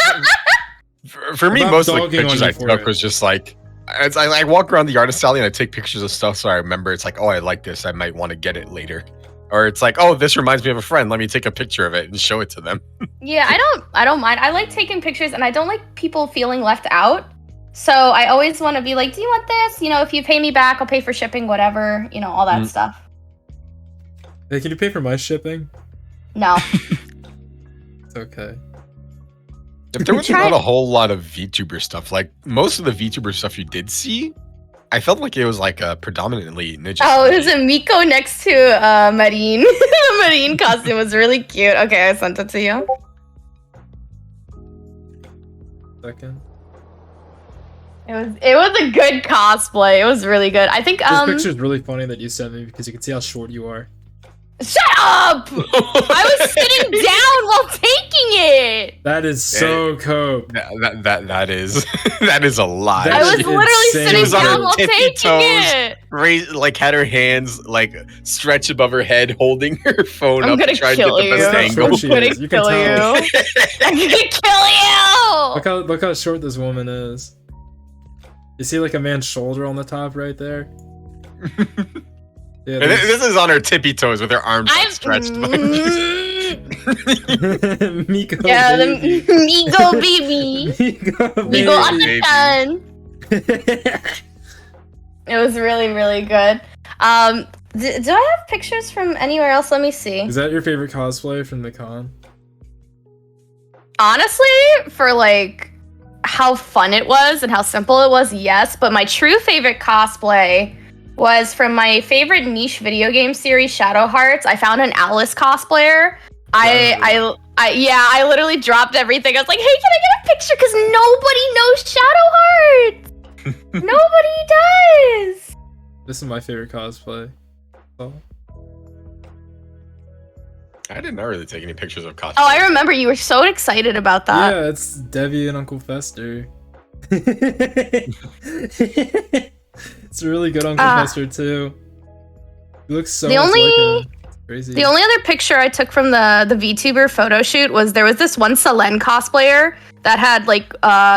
for me, most of the pictures I took was just like I walk around the Artist Alley and I take pictures of stuff, so I remember it's like, oh, I like this. I might want to get it later. Or it's like, oh, this reminds me of a friend. Let me take a picture of it and show it to them. Yeah, I don't mind. I like taking pictures, and I don't like people feeling left out. So I always want to be like, do you want this? You know, if you pay me back, I'll pay for shipping, whatever. You know, all that stuff. Hey, can you pay for my shipping? No. It's okay. If there was not a whole lot of VTuber stuff, like most of the VTuber stuff you did see, I felt like it was like a predominantly ninja. Oh, it was a Miko next to Marine. The Marine costume was really cute. Okay, I sent it to you. Second. It was a good cosplay. It was really good. I think This picture's really funny that you sent me because you can see how short you are. Shut up! I was sitting down while taking it. That is so cope. That is that is a lie. I was literally sitting down while taking it. Like had her hands like stretched above her head, holding her phone up to try to get the best angle. I'm gonna kill you. I'm gonna kill you. Look how short this woman is. You see like a man's shoulder on the top right there? Yeah, this is on her tippy toes with her arms outstretched. Miko yeah, baby. the Migo baby. Migo on the sun. It was really, really good. Do I have pictures from anywhere else? Let me see. Is that your favorite cosplay from the con? Honestly, for like how fun it was and how simple it was, yes. But my true favorite cosplay was from my favorite niche video game series, Shadow Hearts. I found an Alice cosplayer. I literally dropped everything. I was like, hey, can I get a picture? Because nobody knows Shadow Hearts. Nobody does. This is my favorite cosplay. Oh. I did not really take any pictures of cosplay. Oh, I remember you were so excited about that. Yeah, it's Debbie and Uncle Fester. It's really good Uncle Fester too. He looks so much like crazy. The only other picture I took from the VTuber photo shoot was there was this one Selene cosplayer that had like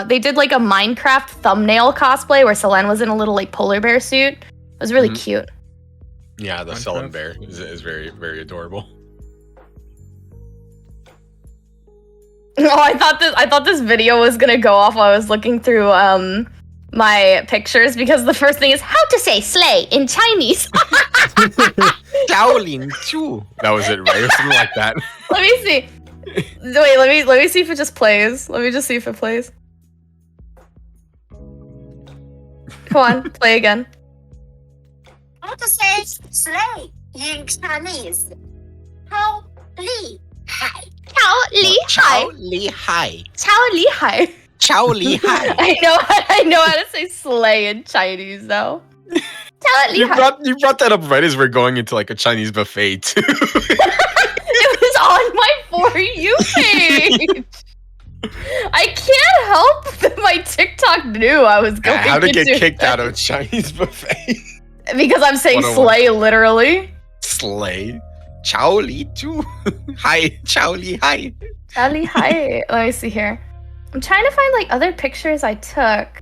they did like a Minecraft thumbnail cosplay where Selene was in a little like polar bear suit. It was really cute. Yeah, the Selene bear is very, very adorable. Oh, I thought this video was gonna go off while I was looking through my pictures because the first thing is how to say slay in Chinese. Shaolin Chu. That was it, right? Or something like that. Let me see. Wait, let me see if it just plays. Let me just see if it plays. Come on, play again. How to say slay in Chinese? How li hai. Chao li hai. Chao li hai. Chao li hai. Chao li hai. I know how to say slay in Chinese though. Chao li You hai. brought that up right as we're going into like a Chinese buffet too. It was on my For You page. I can't help that my TikTok knew I was going How to get do kicked that. out of Chinese buffet. Because I'm saying 101. slay literally. Slay. Chao li chu. Hai. Chao li hai. Chao li hai. Let me see here. I'm trying to find like other pictures I took.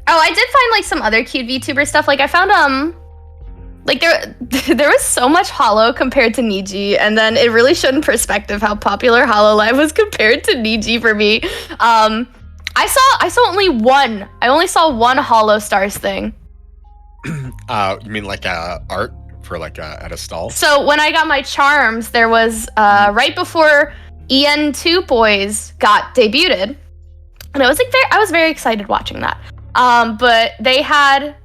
Oh, I did find like some other cute VTuber stuff. Like I found like there was so much Hollow compared to Niji, and then it really showed in perspective how popular HoloLive was compared to Niji for me. I saw only one. I only saw one Hollow Stars thing. You mean like art for like at a stall? So when I got my charms, there was right before EN2 Boys got debuted, and I was like I was very excited watching that. But they had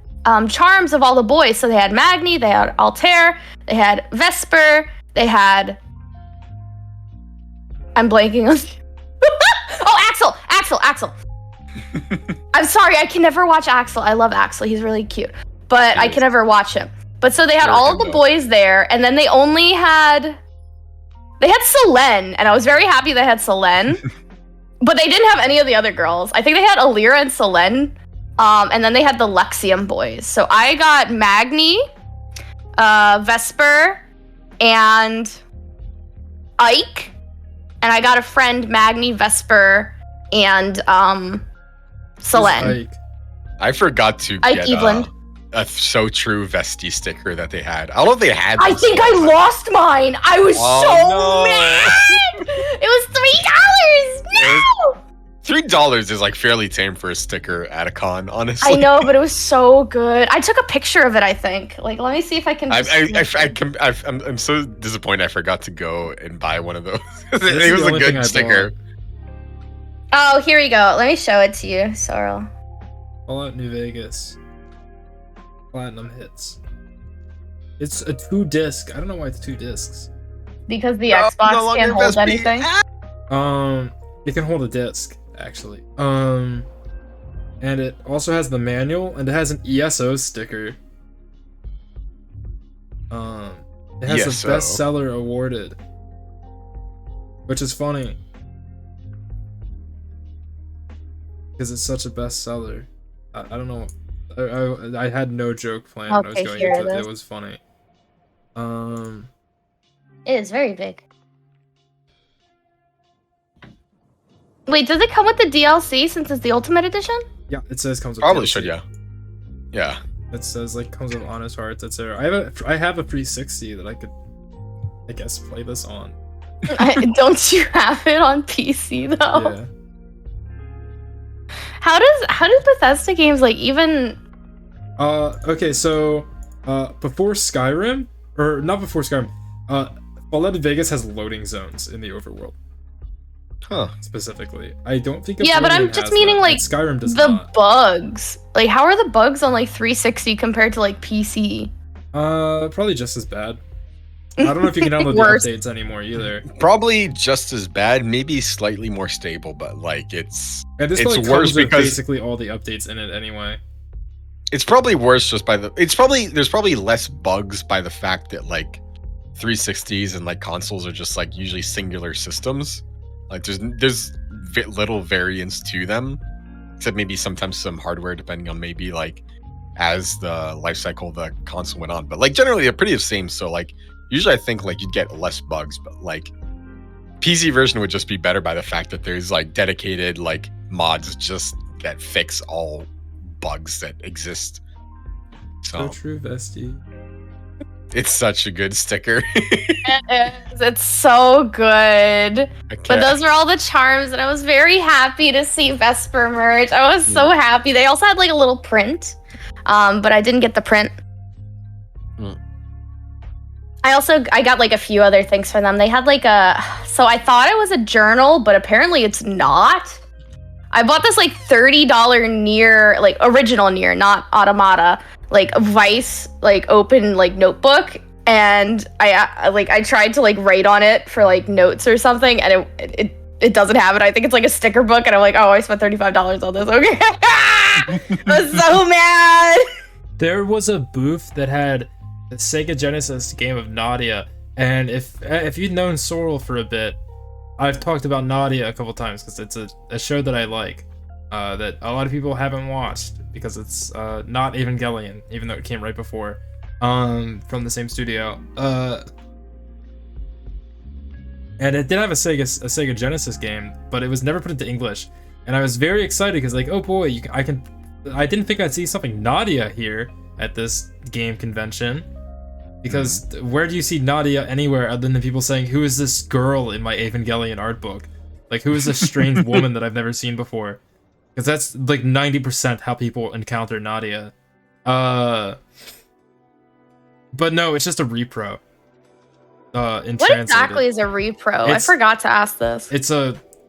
charms of all the boys. So they had Magni, they had Altair, they had Vesper, they had... I'm blanking on... Oh, Axel! I'm sorry, I can never watch Axel. I love Axel, he's really cute. But I can never watch him. But so they had all of the boys there, and then they only had... They had Selene, and I was very happy they had Selene. But they didn't have any of the other girls. I think they had Alira and Selene. And then they had the Lexium boys. So I got Magni, Vesper, and Ike. And I got a friend, Magni, Vesper, and Selene. I forgot to Ike get Eveland. a So True Vesty sticker that they had. I don't know if they had I think I lost mine. I was mad. It was $3. No! $3 is like fairly tame for a sticker at a con, honestly. I know, but it was so good. I took a picture of it, I think. Like, let me see if I can. I'm so disappointed I forgot to go and buy one of those. It was a good sticker. Oh, here we go. Let me show it to you, Sorrel. Fallout New Vegas. Platinum hits. It's a 2-disc. I don't know why it's 2 discs. Because the Xbox can't hold anything. It can hold a disc, actually. And it also has the manual, and it has an ESO sticker. It has a bestseller awarded, which is funny because it's such a bestseller. I don't know. I had no joke planned when I was going into it. It was funny. It is very big. Wait, does it come with the DLC since it's the Ultimate Edition? Yeah, it says comes with Probably DLC. should, yeah. Yeah. It says like comes with Honest Hearts, etc. I have a 360 that I could, I guess, play this on. Don't you have it on PC though? Yeah. How do Bethesda games like even? Okay, so before Skyrim, or not before Skyrim, Fallout New Vegas has loading zones in the overworld. Huh. Specifically, I don't think. Yeah, but I'm just meaning like Skyrim does the not. bugs. Like, how are the bugs on like 360 compared to like PC? Probably just as bad. I don't know if you can download the updates anymore either. Probably just as bad, maybe slightly more stable, but like it's worse because basically all the updates in it anyway. It's probably worse just by there's probably less bugs by the fact that like 360s and like consoles are just like usually singular systems. Like there's little variance to them, except maybe sometimes some hardware depending on maybe like as the life cycle of the console went on. But like generally they're pretty the same. So like usually I think like you'd get less bugs, but like PC version would just be better by the fact that there's like dedicated like mods just that fix all bugs that exist. So true, Vesty. It's such a good sticker. It is. It's so good. But those were all the charms, and I was very happy to see Vesper merch. I was so happy. They also had like a little print, but I didn't get the print. I got like a few other things for them. They had like so I thought it was a journal, but apparently it's not. I bought this like $30 Nier, like original Nier, not Automata, like Vice, like open like notebook, and I tried to like write on it for like notes or something, and it doesn't have it. I think it's like a sticker book, and I'm like, oh, I spent $35 on this. Okay, I was so mad. There was a booth that had the Sega Genesis game of Nadia, and if you'd known Sorrel for a bit, I've talked about Nadia a couple times because it's a show that I like, that a lot of people haven't watched because it's not Evangelion, even though it came right before, from the same studio. And it did have a Sega Genesis game, but it was never put into English, and I was very excited because like, oh boy, I didn't think I'd see something Nadia here at this game convention. Because where do you see Nadia anywhere other than people saying, who is this girl in my Evangelion art book? Like, who is this strange woman that I've never seen before? Because that's like 90% how people encounter Nadia. But no, it's just a repro. What exactly is a repro? I forgot to ask this.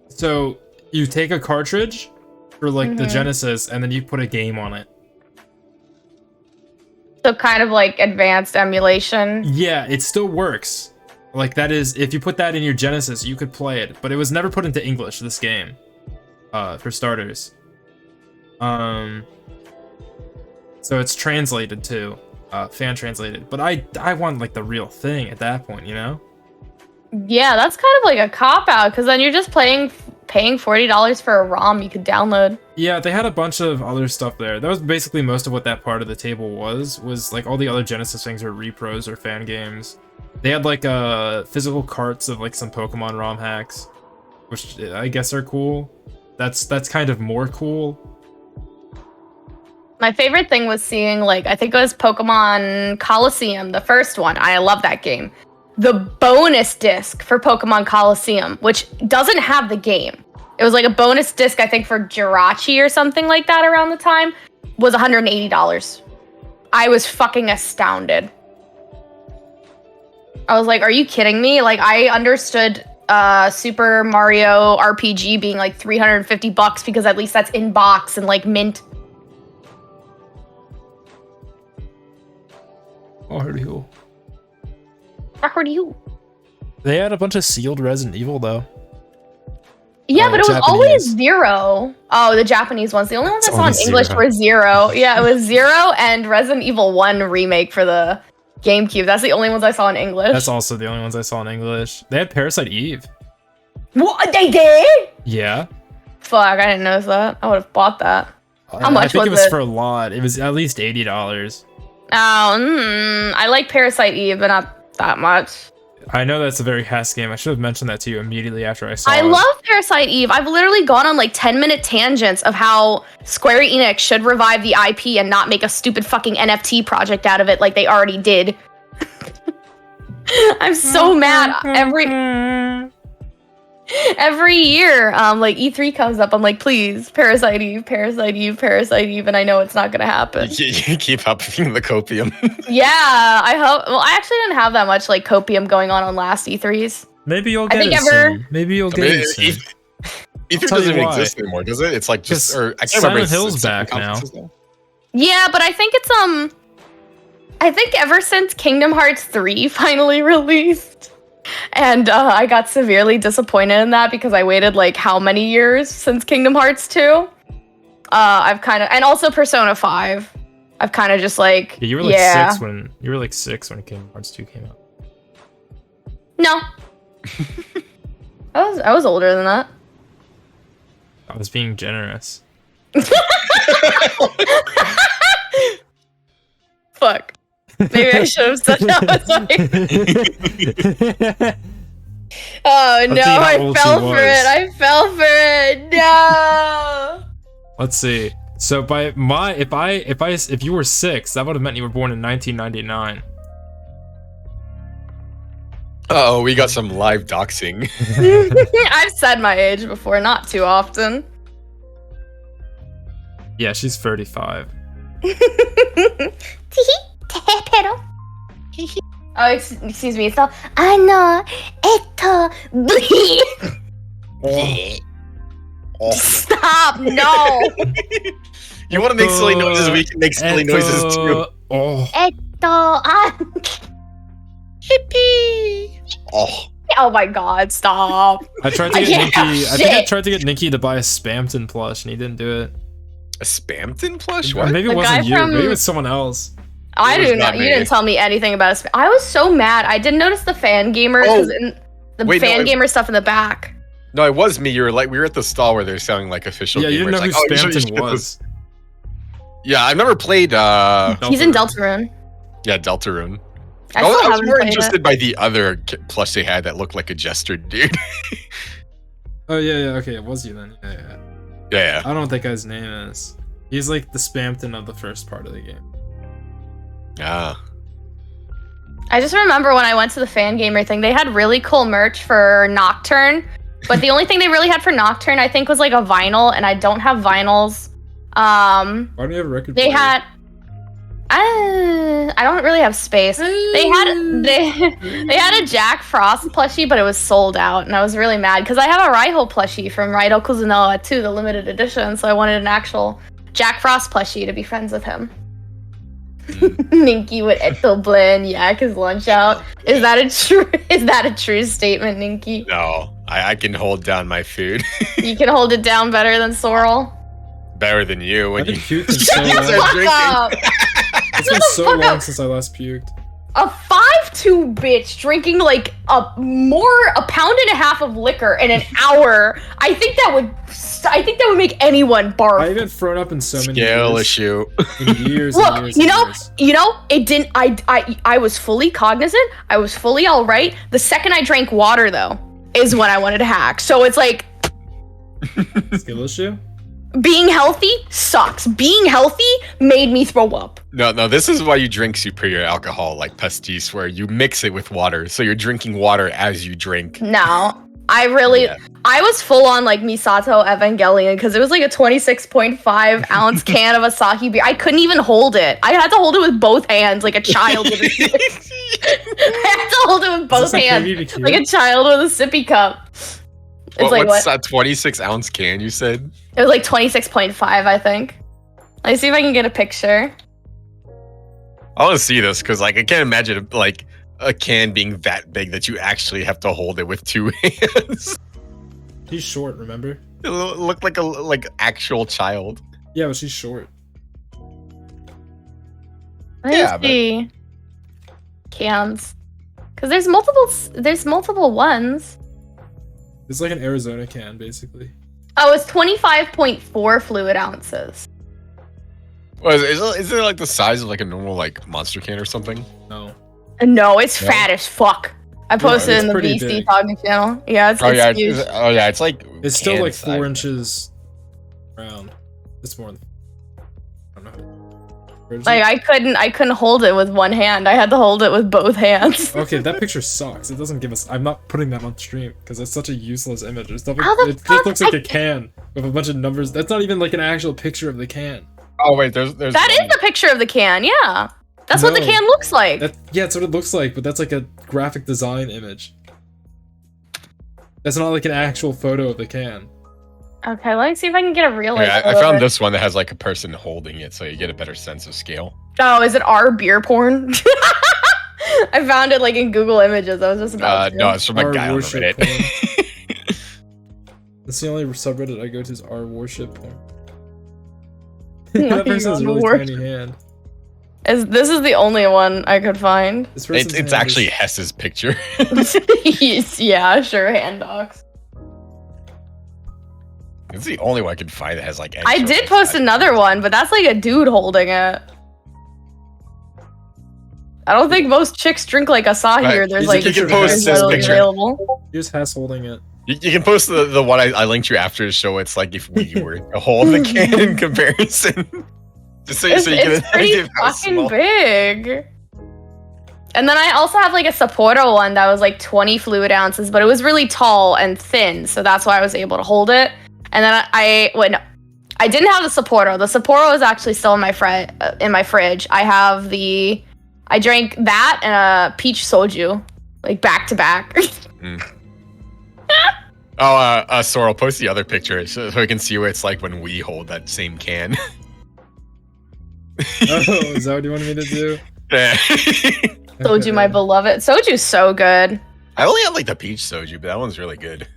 So you take a cartridge for like the Genesis and then you put a game on it. So kind of like advanced emulation. Yeah, it still works. Like that is, if you put that in your Genesis, you could play it, but it was never put into English, this game, for starters. So it's translated too, fan translated. But I want like the real thing at that point, you know? Yeah, that's kind of like a cop out because then you're just paying $40 for a ROM you could download. Yeah, they had a bunch of other stuff there. That was basically most of what that part of the table was like all the other Genesis things are repros or fan games. They had like physical carts of like some Pokemon ROM hacks, which I guess are cool. That's kind of more cool. My favorite thing was seeing like, I think it was Pokemon Coliseum, the first one. I love that game. The bonus disc for Pokemon Coliseum, which doesn't have the game. It was like a bonus disc, I think, for Jirachi or something like that around the time, was $180. I was fucking astounded. I was like, are you kidding me? Like, I understood Super Mario RPG being like $350 because at least that's in box and like mint. Oh, heard you. I heard you. They had a bunch of sealed Resident Evil though. Yeah, but it was Japanese. always 0. Oh, the Japanese ones. The only ones I saw in only English 0. were 0. Yeah, it was 0 and Resident Evil 1 remake for the GameCube. That's the only ones I saw in English. That's also the only ones I saw in English. They had Parasite Eve. What? They did? Yeah. Fuck, I didn't notice that. I would have bought that. How much I think was it was it? for a lot. It was at least $80. Oh, I like Parasite Eve, but not that much. I know that's a very Hess game. I should have mentioned that to you immediately after I saw it. I love Parasite Eve. I've literally gone on like 10-minute tangents of how Square Enix should revive the IP and not make a stupid fucking NFT project out of it like they already did. I'm so mad. Every year, like E3 comes up, I'm like, please, Parasite Eve, Parasite Eve, Parasite Eve, and I know it's not gonna happen. You keep upping the copium. Yeah, I hope. Well, I actually didn't have that much like copium going on last E3s. Maybe you'll I get think it ever- soon. Maybe you'll get it soon. Ether tell you doesn't even why. exist anymore, does it? It's like just, Because or I can't Silent remember. Hill's it's back conferences now. Yeah, but I think it's I think ever since Kingdom Hearts 3 finally released, and I got severely disappointed in that because I waited like how many years since Kingdom Hearts 2? I've kind of, and also Persona 5. I've kind of just like, Yeah, you were like 6 when Kingdom Hearts 2 came out. No. I was older than that. I was being generous. Fuck. Maybe I should have said that. Oh no, Let's see how I old fell she for was. it. I fell for it. No. Let's see. So by my if you were 6, that would have meant you were born in 1999. Oh, we got some live doxing. I've said my age before, not too often. Yeah, she's 35. Oh, excuse me. It's all Stop! No. You want to make silly noises? We can make silly noises too. Oh. Hippie. Oh, Oh my god! Stop. I tried to get Yeah, Ninki. I think I shit. tried to get Ninki to buy a Spamton plush, and he didn't do it. a Spamton plush? Or What? maybe it The wasn't guy you. from- Maybe it was someone else. I It was do not. not You me. didn't tell me anything about it. I was so mad. I didn't notice the fan gamer. Oh. The Wait, no, fan I- gamer stuff in the back. No, it was me. You were like, we were at the stall where they're selling like official. Yeah, you didn't know gamers. who Like, oh, you should Spamton get was. this. Yeah, I've never played. He's in Deltarune. Yeah, Deltarune. I I still was haven't more played interested it. by the other plush they had that looked like a jester dude. Oh yeah, yeah. Okay, it was you then. Yeah, yeah. Yeah. I don't know what that guy's name is. He's like the Spamton of the first part of the game. Ah. I just remember when I went to the fan gamer thing, they had really cool merch for Nocturne, but the only thing they really had for Nocturne, I think, was like a vinyl, and I don't have vinyls. Why don't you have a record They player? had. I don't really have space. They had a Jack Frost plushie, but it was sold out, and I was really mad because I have a Raiho plushie from Raiho Kuzunoa 2, the limited edition, so I wanted an actual Jack Frost plushie to be friends with him. Ninki with Eto Blend, yak his lunch out. Is that a true statement, Ninki? No, I can hold down my food You can hold it down better than Sorrel. better than you I when you. haven't puked in so Shut the Yes, long. I'm fuck drinking. up! It's been the so fuck long up. since I last puked. A 5'2" bitch drinking like a pound and a half of liquor in an hour. I think that would make anyone barf. I haven't thrown up in so many Scale years. issue. In years Look, and years you and know, years. it didn't. I was fully cognizant. I was fully all right. The second I drank water, though, is when I wanted to hack. So it's like Skill issue? being healthy sucks. Being healthy made me throw up. No, this is why you drink superior alcohol like pastis, where you mix it with water. So you're drinking water as you drink. No, I was full on like Misato Evangelion because it was like a 26.5 ounce can of Asahi beer. I couldn't even hold it. I had to hold it with both hands like a child with a I have to hold it with both hands, like a child with a sippy cup. It's what's a 26-ounce can? You said it was like 26.5, I think. Let's see if I can get a picture. I want to see this because, like, I can't imagine like a can being that big that you actually have to hold it with 2 hands. He's short, remember? It looked like a actual child. Yeah, but she's short. Let me see. Cans, because there's multiple ones. It's like an Arizona can, basically. Oh, it's 25.4 fluid ounces. Well, is it like the size of like a normal like monster can or something? No. No, it's fat as fuck. I posted it in the VC Talking channel. Yeah, it's huge. It's like it's still like 4 inches round. It's more than I don't know. Like I couldn't hold it with one hand. I had to hold it with both hands. Okay, that picture sucks. It doesn't give us. I'm not putting that on stream because it's such a useless image. It just looks like a can with a bunch of numbers. That's not even like an actual picture of the can. Oh wait, there's that is the picture of the can. Yeah, that's what the can looks like. Yeah, that's what it looks like, but that's like a graphic design image. That's not like an actual photo of the can. Okay, let me see if I can get a real. Yeah, I found this one that has like a person holding it, so you get a better sense of scale. Oh, is it our beer porn? I found it like in Google Images. I was just about to. No, it's from a guy on Reddit. That's the only subreddit I go to is our worship porn. That person has a really tiny hand. This is the only one I could find. It's actually Hess's picture. Yeah, sure, hand docs. It's the only one I could find that has like. I did post another one, but that's like a dude holding it. I don't think most chicks drink like Asahi here. There's like you can post this picture. Available. Here's Hess holding it. You can post the one I linked you after to show it's like if we were to hold the can in comparison. Just so you get an idea of how fucking small. Big. And then I also have like a Sapporo one that was like 20 fluid ounces, but it was really tall and thin, so that's why I was able to hold it. And then I didn't have the Sapporo. The Sapporo is actually still in my fridge. I drank that and a peach soju, like back to back. Sorrel, post the other picture so we can see what it's like when we hold that same can. Oh, is that what you wanted me to do? Yeah. Soju, my beloved. Soju's so good. I only have like the peach soju, but that one's really good.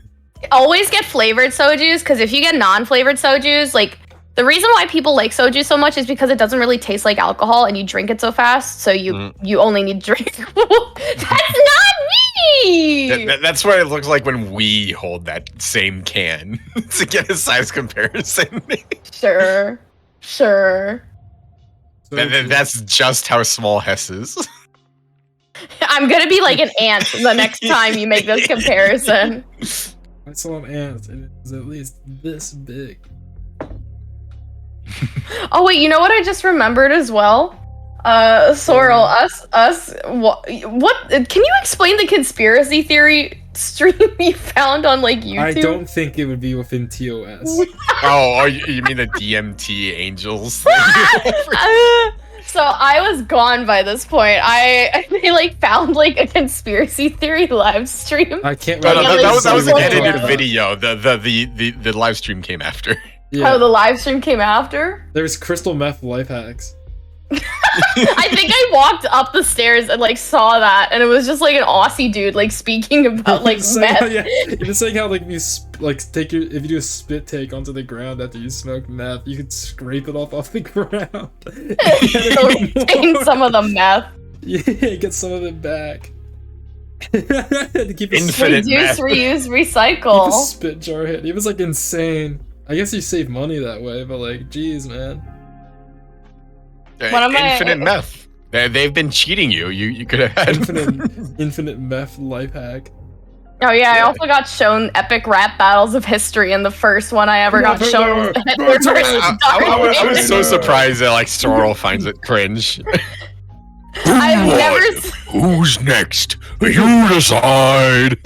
Always get flavored sojus, because if you get non-flavored sojus, like the reason why people like soju so much is because it doesn't really taste like alcohol and you drink it so fast, so you only need to drink. That's not me! That's what it looks like when we hold that same can to get a size comparison. Sure. That's just how small Hess is. I'm gonna be like an ant the next time you make this comparison. I saw an ant and it was at least this big. Oh wait, you know what I just remembered as well? Sorrel, what? Can you explain the conspiracy theory stream you found on like YouTube? I don't think it would be within TOS. Oh, you mean the DMT angels? So I was gone by this point. They like found like a conspiracy theory live stream. I can't. No, that was an edited video. The live stream came after. Yeah. Oh, the live stream came after? There's crystal meth life hacks. I think I walked up the stairs and like saw that, and it was just like an Aussie dude like speaking about like meth. Yeah, you're saying how like if you do a spit take onto the ground after you smoke meth, you could scrape it off the ground. So retain some of the meth. Yeah, get some of it back. To keep Infinite reduce, reuse, recycle. Keep a spit jar hit. It was like insane. I guess you save money that way, but like, geez, man. Infinite meth. They've been cheating you. You could have had infinite meth life hack. Oh yeah, I also got shown epic rap battles of history, and the first one I ever got shown. I was so surprised that like Sorrel finds it cringe. Who's next? You decide.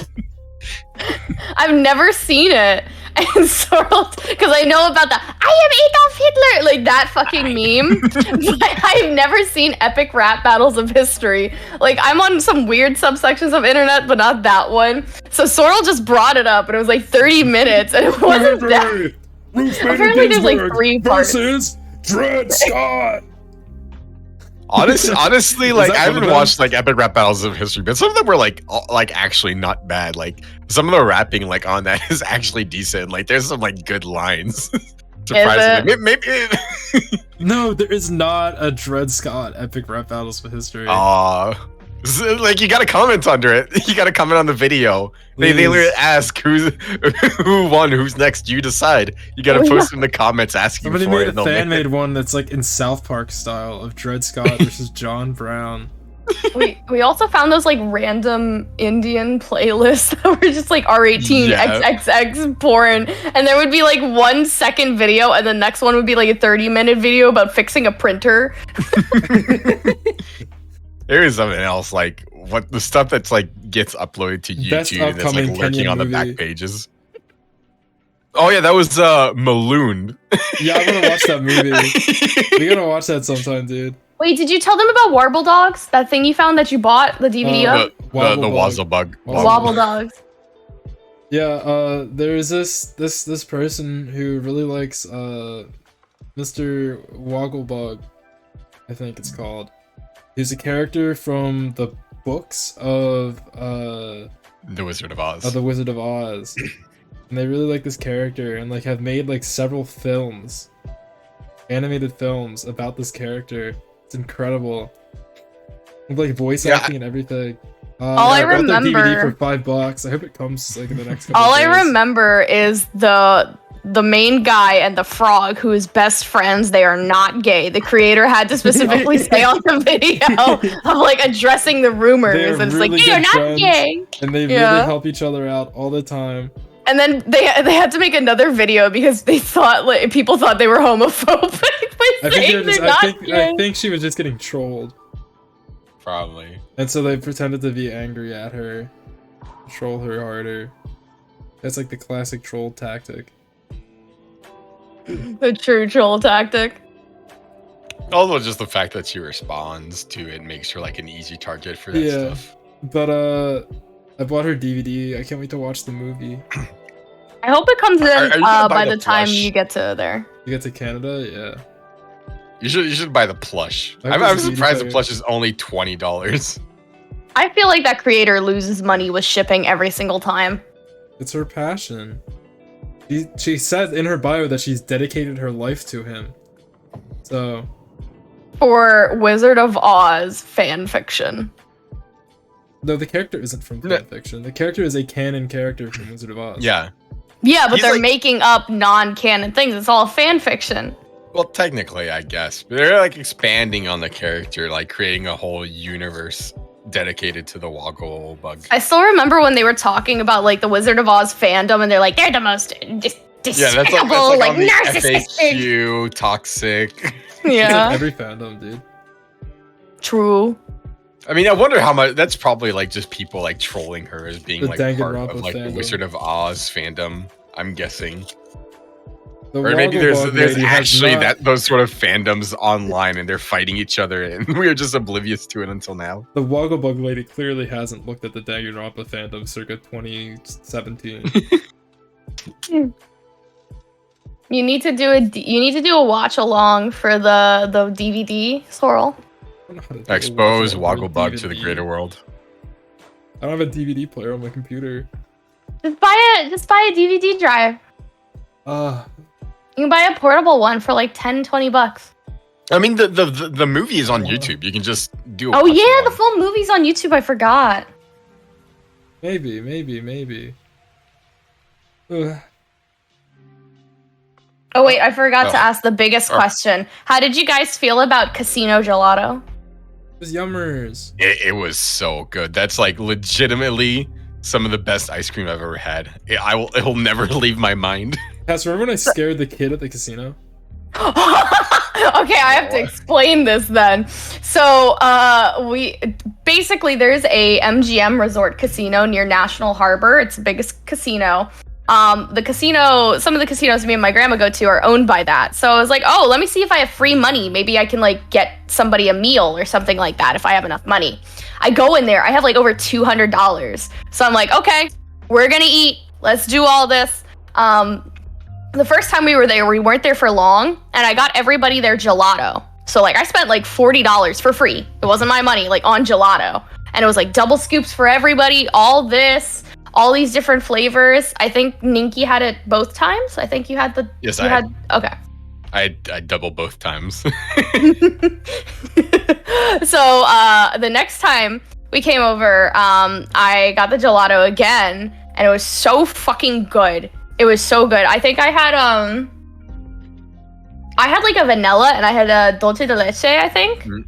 I've never seen it. And Sorrel, because I know about the I am Adolf Hitler, like that fucking meme. But I've never seen epic rap battles of history. Like I'm on some weird subsections of internet, but not that one. So Sorrel just brought it up, and it was like 30 minutes, and it wasn't that. Apparently, there's like 3 parts. Versus Dred Scott. Honestly, like I haven't watched like epic rap battles of history, but some of them were like actually not bad. Like some of the rapping like on that is actually decent. Like there's some like good lines. Surprisingly, maybe. No, there is not a Dred Scott epic rap battles of history. Like you gotta comment under it. You gotta comment on the video. They literally ask who won, who's next. You decide. You gotta post in the comments asking Somebody for it. Somebody made a fan-made one that's like in South Park style of Dred Scott versus John Brown. We also found those like random Indian playlists that were just like R18 XXX porn, and there would be like 1 second video, and the next one would be like a 30-minute video about fixing a printer. There is something else, like what the stuff that's like gets uploaded to YouTube that's like lurking on the back pages. Oh yeah, that was Maloon. Yeah, I'm gonna watch that movie. We gotta watch that sometime, dude. Wait, did you tell them about Warble Dogs? That thing you found that you bought the DVD of? The Wazzle Bug. Wobble Dogs. Yeah, there's this person who really likes Mr. Wogglebug, I think it's called. He's a character from the books of The Wizard of Oz. The Wizard of Oz. And they really like this character and like have made like several films, animated films about this character. It's incredible. With, like voice acting and everything. All I remember DVD for $5. I hope it comes like in the next couple All of days. I remember is the main guy and the frog who is best friends. They are not gay. The creator had to specifically say on the video of like addressing the rumors, and it's really like, you're not gay. And they really help each other out all the time. And then they had to make another video because they thought like people thought they were homophobic by saying they're not gay. I think she was just getting trolled. Probably. And so they pretended to be angry at her, troll her harder. That's like the classic troll tactic. The true troll tactic. Also, just the fact that she responds to it makes her like an easy target for that stuff. But I bought her DVD. I can't wait to watch the movie. I hope it comes in by the time you get to there. You get to Canada, yeah. You should buy the plush. I'm surprised the plush is only $20. I feel like that creator loses money with shipping every single time. It's her passion. She said in her bio that she's dedicated her life to him. So. For Wizard of Oz fan fiction. No, the character isn't from fan fiction. The character is a canon character from Wizard of Oz. Yeah. Yeah, but they're making up non-canon things. It's all fan fiction. Well, technically, I guess. But they're like expanding on the character, like creating a whole universe dedicated to the Woggle Bug. I still remember when they were talking about like the Wizard of Oz fandom, and they're like, they're the most despicable, like narcissistic, FAQ, toxic. Yeah. Every fandom, dude. True. I mean, I wonder how much. That's probably like just people like trolling her as being like part of like the Wizard of Oz fandom. I'm guessing. Or maybe there's actually those sort of fandoms online and they're fighting each other and we are just oblivious to it until now. The Wogglebug lady clearly hasn't looked at the Danganronpa fandom circa 2017. You need to do a watch along for the DVD, Sorrel. Expose Wogglebug to the greater world. I don't have a DVD player on my computer. Just buy a DVD drive. You can buy a portable one for like $10-20. I mean, the movie is on YouTube. You can just do. Oh yeah, the full movie's on YouTube. I forgot. Maybe. Ugh. Oh wait, I forgot to ask the biggest question. How did you guys feel about Casino Gelato? It was yummers. It was so good. That's like legitimately some of the best ice cream I've ever had. It will never leave my mind. Cass, remember when I scared the kid at the casino? Okay, I have to explain this then. So, there's a MGM Resort Casino near National Harbor. It's the biggest casino. the casino, some of the casinos me and my grandma go to are owned by that. So I was like, oh, let me see if I have free money. Maybe I can like get somebody a meal or something like that if I have enough money. I go in there, I have like over $200. So I'm like, okay, we're gonna eat. Let's do all this. The first time we were there, we weren't there for long, and I got everybody their gelato. So like I spent like $40 for free. It wasn't my money, like on gelato. And it was like double scoops for everybody, all this, all these different flavors. I think Ninki had it both times. I think you had the... Yes, I had. Okay. I double both times. So the next time we came over, I got the gelato again, and it was so fucking good. It was so good. I think I had like a vanilla and I had a dulce de leche, I think. Mm-hmm.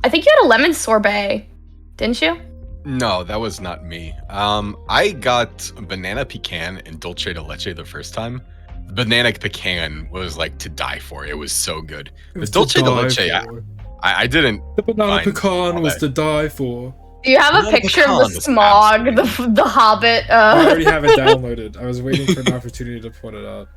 I think you had a lemon sorbet, didn't you? No, that was not me. I got banana pecan and dulce de leche the first time. Banana pecan was like to die for. It was so good. The dulce de leche, I didn't. The banana pecan was to die for. Do you have a picture of the smog, the Hobbit? I already have it downloaded. I was waiting for an opportunity to put it up.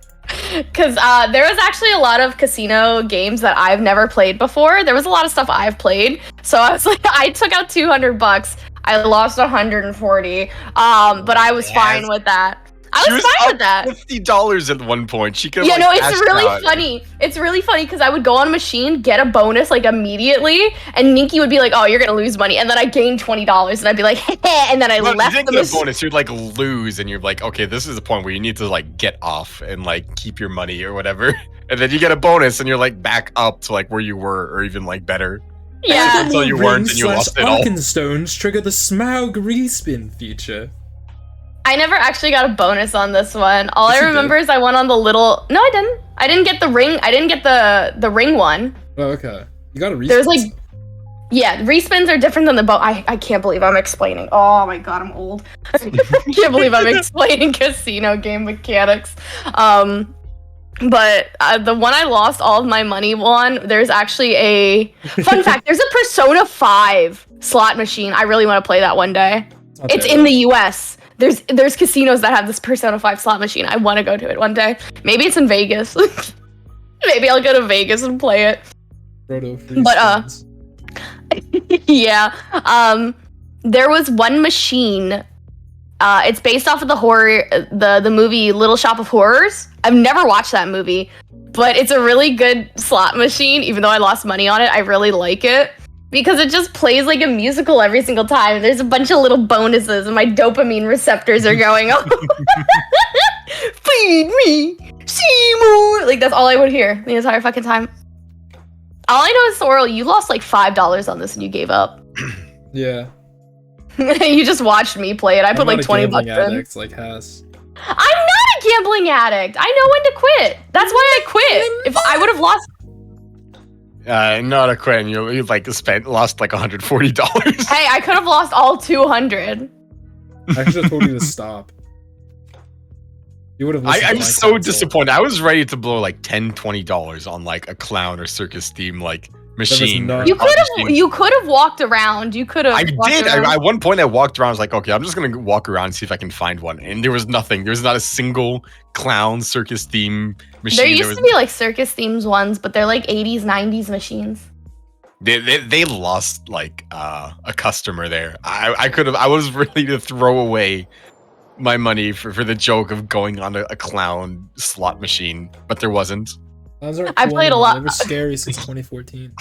Because there was actually a lot of casino games that I've never played before. There was a lot of stuff I've played. So I was like, I took out $200. I lost 140. But I was fine with that. I was fine with that. $50 at one point. She could. Yeah, no, it's really funny. It's really funny because I would go on a machine, get a bonus like immediately, and Ninki would be like, "Oh, you're gonna lose money," and then I gained $20, and I'd be like, "Hey," and then I left the machine. Bonus, you'd like lose, and you're like, "Okay, this is the point where you need to like get off and like keep your money or whatever," and then you get a bonus, and you're like back up to like where you were or even like better. Yeah, until you weren't, and you lost it all. Arkenstones trigger the Smaug respin feature. I never actually got a bonus on this one. All I remember is I went on the little... No, I didn't. I didn't get the ring. I didn't get the ring one. Oh, okay. You got a respin. There's like... Yeah, respins are different than the I can't believe I'm explaining. Oh my god, I'm old. I can't believe I'm explaining casino game mechanics. But the one I lost all of my money on, there's actually a... Fun fact, there's a Persona 5 slot machine. I really want to play that one day. Okay. It's in the US. There's casinos that have this Persona 5 slot machine. I want to go to it one day. Maybe it's in Vegas. Maybe I'll go to Vegas and play it. But yeah. There was one machine. It's based off of the horror, the movie Little Shop of Horrors. I've never watched that movie, but it's a really good slot machine. Even though I lost money on it, I really like it. Because it just plays like a musical every single time. There's a bunch of little bonuses and my dopamine receptors are going off. Feed me, Seymour. Like, that's all I would hear the entire fucking time. All I know is, Sorrel, you lost like $5 on this and you gave up. Yeah. You just watched me play it. I put like 20 bucks in. Like Hess. I'm not a gambling addict. I know when to quit. That's why I quit. If I would have lost... Not a quit. You like lost like $140. Hey, I could have lost all 200. I should have told you to stop. You would have. I'm so disappointed. I was ready to blow like $10-$20 on like a clown or circus theme like machine. You could have walked around. You could have. I did. At one point, I walked around. I was like, okay, I'm just gonna walk around and see if I can find one. And there was nothing. There's not a single clown circus theme machine. There used to be like circus themes ones, but they're like 80s, 90s machines. They lost like a customer there. I was ready to throw away my money for the joke of going on a clown slot machine, but there wasn't. I played a lot. They were scary since 2014.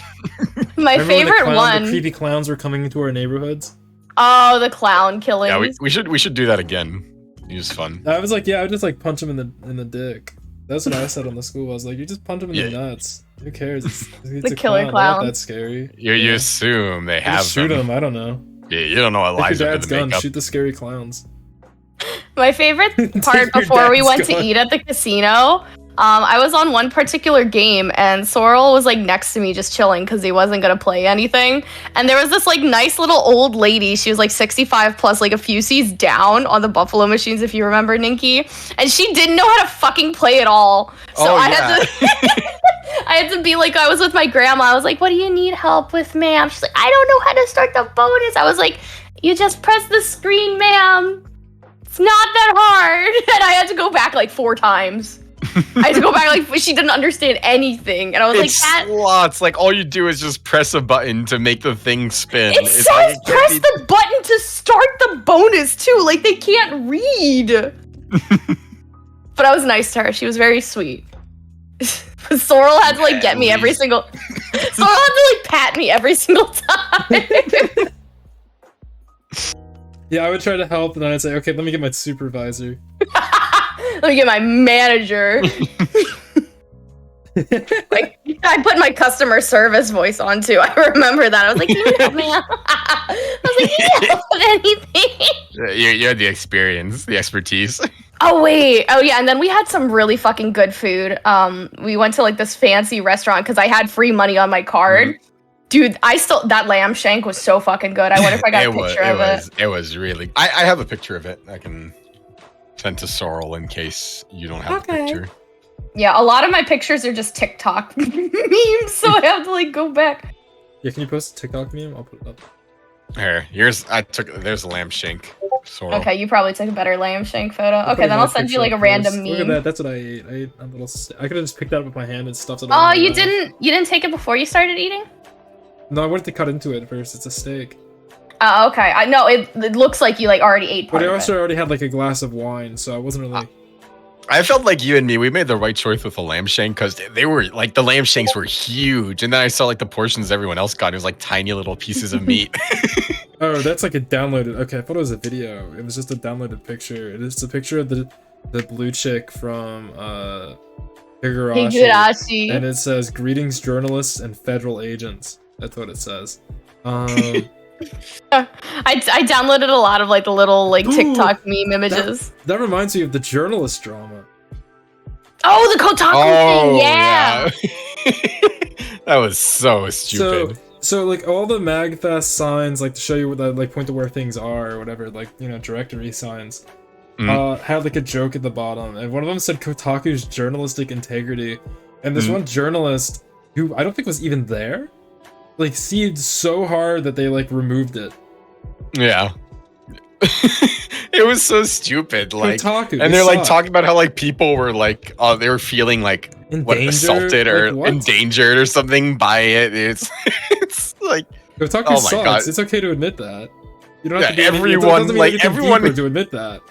My favorite one. The creepy clowns were coming into our neighborhoods. Oh, the clown killings. Yeah, we should do that again. It was fun. I was like, yeah, I would just like punch him in the dick. That's what I said on the school. I was like, you just punch him in the nuts. Who cares? It's the killer clown. Not that scary. You assume they have shoot them. I don't know. Yeah, you don't know what lies under the makeup. Shoot the scary clowns. My favorite part before we went to eat at the casino, I was on one particular game and Sorrel was like next to me just chilling because he wasn't gonna play anything. And there was this like nice little old lady. She was like 65 plus, like a few seats down on the buffalo machines, if you remember, Ninki. And she didn't know how to fucking play at all. So I had to be like, I was with my grandma. I was like, what do you need help with, ma'am? She's like, I don't know how to start the bonus. I was like, you just press the screen, ma'am. It's not that hard, and I had to go back like 4 times. I had to go back like she didn't understand anything, and I was like, "That slots. Like all you do is just press a button to make the thing spin." It says like, press the button to start the bonus too. Like they can't read. But I was nice to her. She was very sweet. Sorrel had to like get me every single. Sorrel had to like pat me every single time. Yeah, I would try to help, and then I'd say, "Okay, let me get my supervisor." Let me get my manager. Like I put my customer service voice on too. I remember that. I was like, "Can you help me out?" I was like, "Can you help with anything?" You had the experience, the expertise. Oh wait, oh yeah, and then we had some really fucking good food. We went to like this fancy restaurant because I had free money on my card. Mm-hmm. Dude, that lamb shank was so fucking good. I wonder if I got a picture of it. It was really. I have a picture of it. I can send to Sorrel in case you don't have a picture. Yeah, a lot of my pictures are just TikTok memes, so I have to like go back. Yeah, can you post a TikTok meme? I'll put it up. There's a lamb shank. Sorrel. Okay, you probably took a better lamb shank photo. Okay, then I'll send you like a random meme. Look at that. That's what I ate. I ate a little. I could have just picked that up with my hand and stuffed it. Oh, you didn't? You didn't take it before you started eating? No, I wanted to cut into it first. It's a steak. Oh, okay. I know it looks like you like already ate part But I of also it. already had like a glass of wine, so I wasn't really. I felt like you and me, we made the right choice with the lamb shank because they were like the lamb shanks were huge, and then I saw like the portions everyone else got. It was like tiny little pieces of meat. Oh, that's like a downloaded. Okay, I thought it was a video. It was just a downloaded picture. It is a picture of the blue chick from Higurashi, and it says "Greetings, journalists and federal agents." That's what it says. I downloaded a lot of like the little like TikTok meme images. That reminds me of the journalist drama. Oh, the Kotaku thing, yeah. That was so stupid. So like all the MAGFest signs, like to show you what the like point to where things are or whatever, like directory signs, had like a joke at the bottom, and one of them said Kotaku's journalistic integrity, and this one journalist who I don't think was even there, like seed so hard that they like removed it. Yeah. It was so stupid. Like, Kotaku, and they're like talking about how like people were like, they were feeling like assaulted or endangered or something by it. It's like Kotaku sucks. God. It's okay to admit that. You don't have to be everyone to admit that.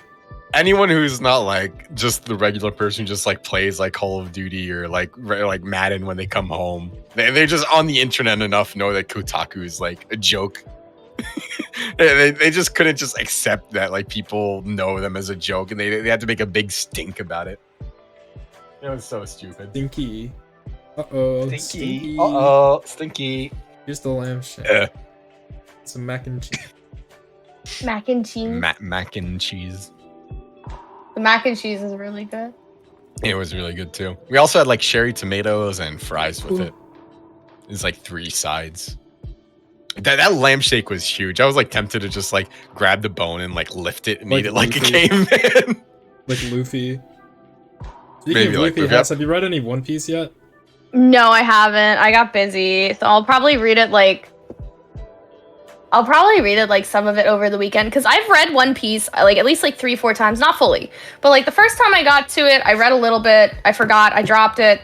Anyone who's not like just the regular person who just like plays like Call of Duty or like Madden when they come home, they're just on the internet enough know that Kotaku is like a joke. they just couldn't just accept that like people know them as a joke, and they had to make a big stink about it. It was so stupid. Stinky. Uh-oh. Stinky. Uh-oh. Stinky. Here's the lamb shank. Some mac and cheese. Mac and cheese. Mac and cheese. The mac and cheese is really good. It was really good too. We also had like cherry tomatoes and fries with it. It's like 3 sides. That lamb shake was huge. I was like tempted to just like grab the bone and like lift it and eat it like a caveman. Like Luffy. Speaking of Luffy, have you read any One Piece yet? No, I haven't. I got busy. So I'll probably read it like some of it over the weekend, because I've read One Piece like at least like 3-4 times, not fully. But like the first time I got to it, I read a little bit, I forgot, I dropped it,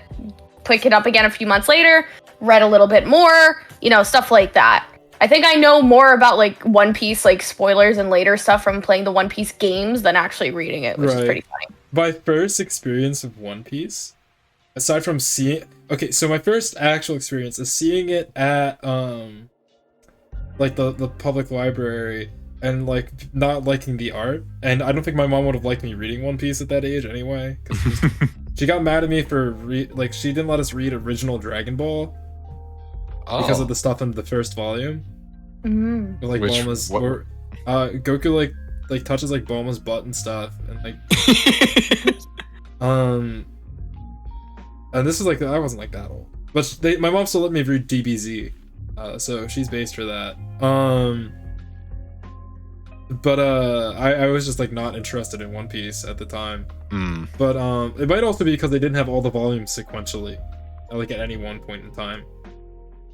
picked it up again a few months later, read a little bit more, stuff like that. I think I know more about like One Piece like spoilers and later stuff from playing the One Piece games than actually reading it, which is pretty funny. My first experience of One Piece, aside from seeing, so my first actual experience is seeing it at like the public library and like not liking the art, and I don't think my mom would have liked me reading One Piece at that age anyway, because she got mad at me for she didn't let us read original Dragon Ball. Because of the stuff in the first volume. Mm-hmm. Like Bulma's Goku like touches like Bulma's butt and stuff, and like and this is like I wasn't like that old, but my mom still let me read DBZ, so she's based for that. But I was just like not interested in One Piece at the time. But it might also be because they didn't have all the volumes sequentially, like at any one point in time.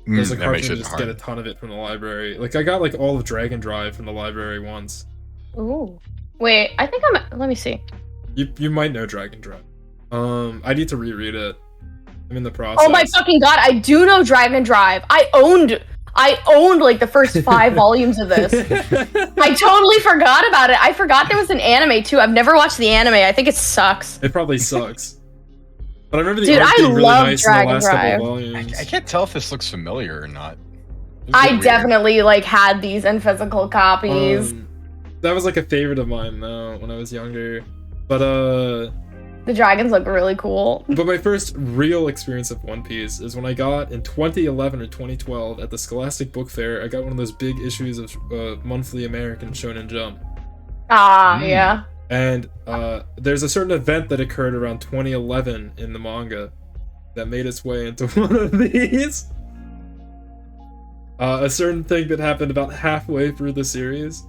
It was like hard to just get a ton of it from the library. Like I got like all of Dragon Drive from the library once. Ooh. Wait, I think let me see. You might know Dragon Drive. I need to reread it. I'm in the process. Oh my fucking god, I do know Dragon Drive. I owned like the first 5 volumes of this. I totally forgot about it. I forgot there was an anime too. I've never watched the anime. I think it sucks. It probably sucks. But I remember the Dude, art I being really love nice Dragon in the last Drive. couple of volumes. I can't tell if this looks familiar or not. I definitely like had these in physical copies. That was like a favorite of mine though when I was younger. But The dragons look really cool. But my first real experience of One Piece is when I got in 2011 or 2012 at the Scholastic Book Fair. I got one of those big issues of monthly American Shonen Jump. Yeah. And there's a certain event that occurred around 2011 in the manga that made its way into one of these. A certain thing that happened about halfway through the series,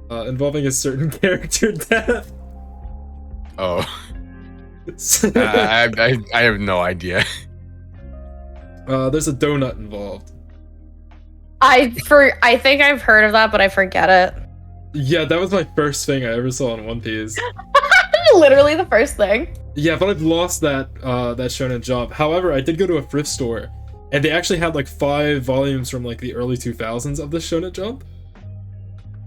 involving a certain character death. Oh. I have no idea. There's a donut involved. I think I've heard of that, but I forget it. Yeah, that was my first thing I ever saw in One Piece. Literally the first thing. Yeah, but I've lost that that Shonen Jump. However, I did go to a thrift store, and they actually had like 5 volumes from like the early 2000s of the Shonen Jump.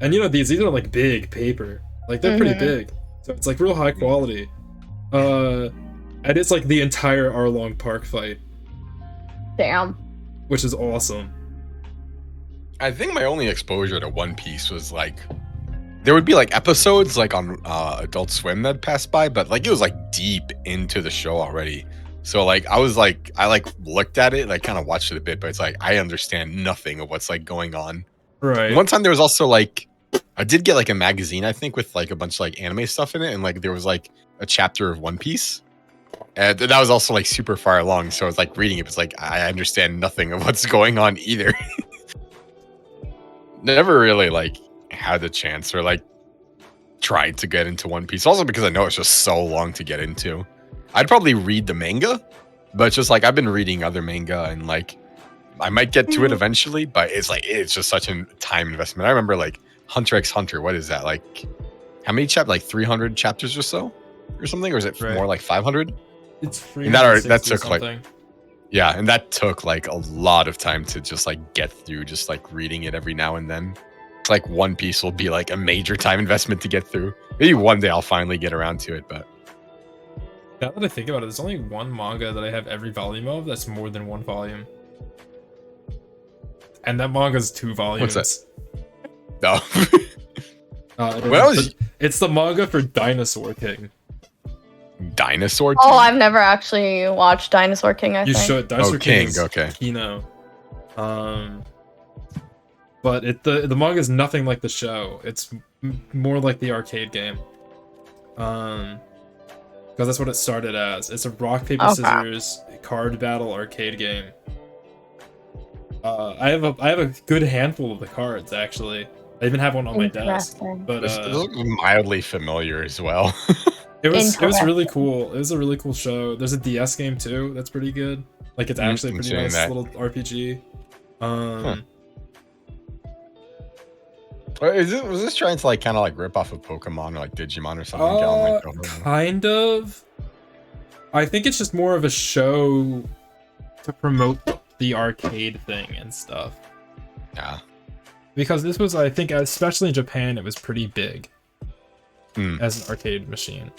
And you know, these are like big paper, like they're pretty big, so it's like real high quality. And it's like the entire Arlong Park fight. Damn. Which is awesome. I think my only exposure to One Piece was like, there would be like episodes like on Adult Swim that passed by, but like it was like deep into the show already. So like I looked at it, like kind of watched it a bit, but it's like I understand nothing of what's like going on. Right. One time there was also like, I did get like a magazine, I think, with like a bunch of like anime stuff in it, and like there was like a chapter of One Piece. And that was also like super far along, so I was like reading it, it's like I understand nothing of what's going on either. Never really like had the chance or like tried to get into One Piece. Also because I know it's just so long to get into. I'd probably read the manga, but it's just like I've been reading other manga and like I might get to it eventually, but it's like it's just such a time investment. I remember like Hunter x Hunter, what is that? Like how many chapters? Like 300 chapters or so? Or something? Or is it more like 500? It's free. And that took like, yeah, and that took like a lot of time to just like get through, just like reading it every now and then. It's like One Piece will be like a major time investment to get through. Maybe one day I'll finally get around to it, but now that I think about it, there's only one manga that I have every volume of that's more than 1 volume. And that manga's 2 volumes. What's that? It's the manga for Dinosaur King. Dinosaur King? Oh, I've never actually watched Dinosaur King, I think. You should. Dinosaur King. Okay. Kino. But the manga is nothing like the show. It's more like the arcade game. Because that's what it started as. It's a rock paper scissors card battle arcade game. I have a good handful of the cards actually. I even have one on my desk. But it looks mildly familiar as well. It was really cool. It was a really cool show. There's a DS game too. That's pretty good. Like it's actually a pretty nice little RPG. Was this trying to like kind of like rip off of Pokemon or like Digimon or something? Kind of. I think it's just more of a show to promote the arcade thing and stuff. Yeah. Because this was, I think, especially in Japan, it was pretty big as an arcade machine.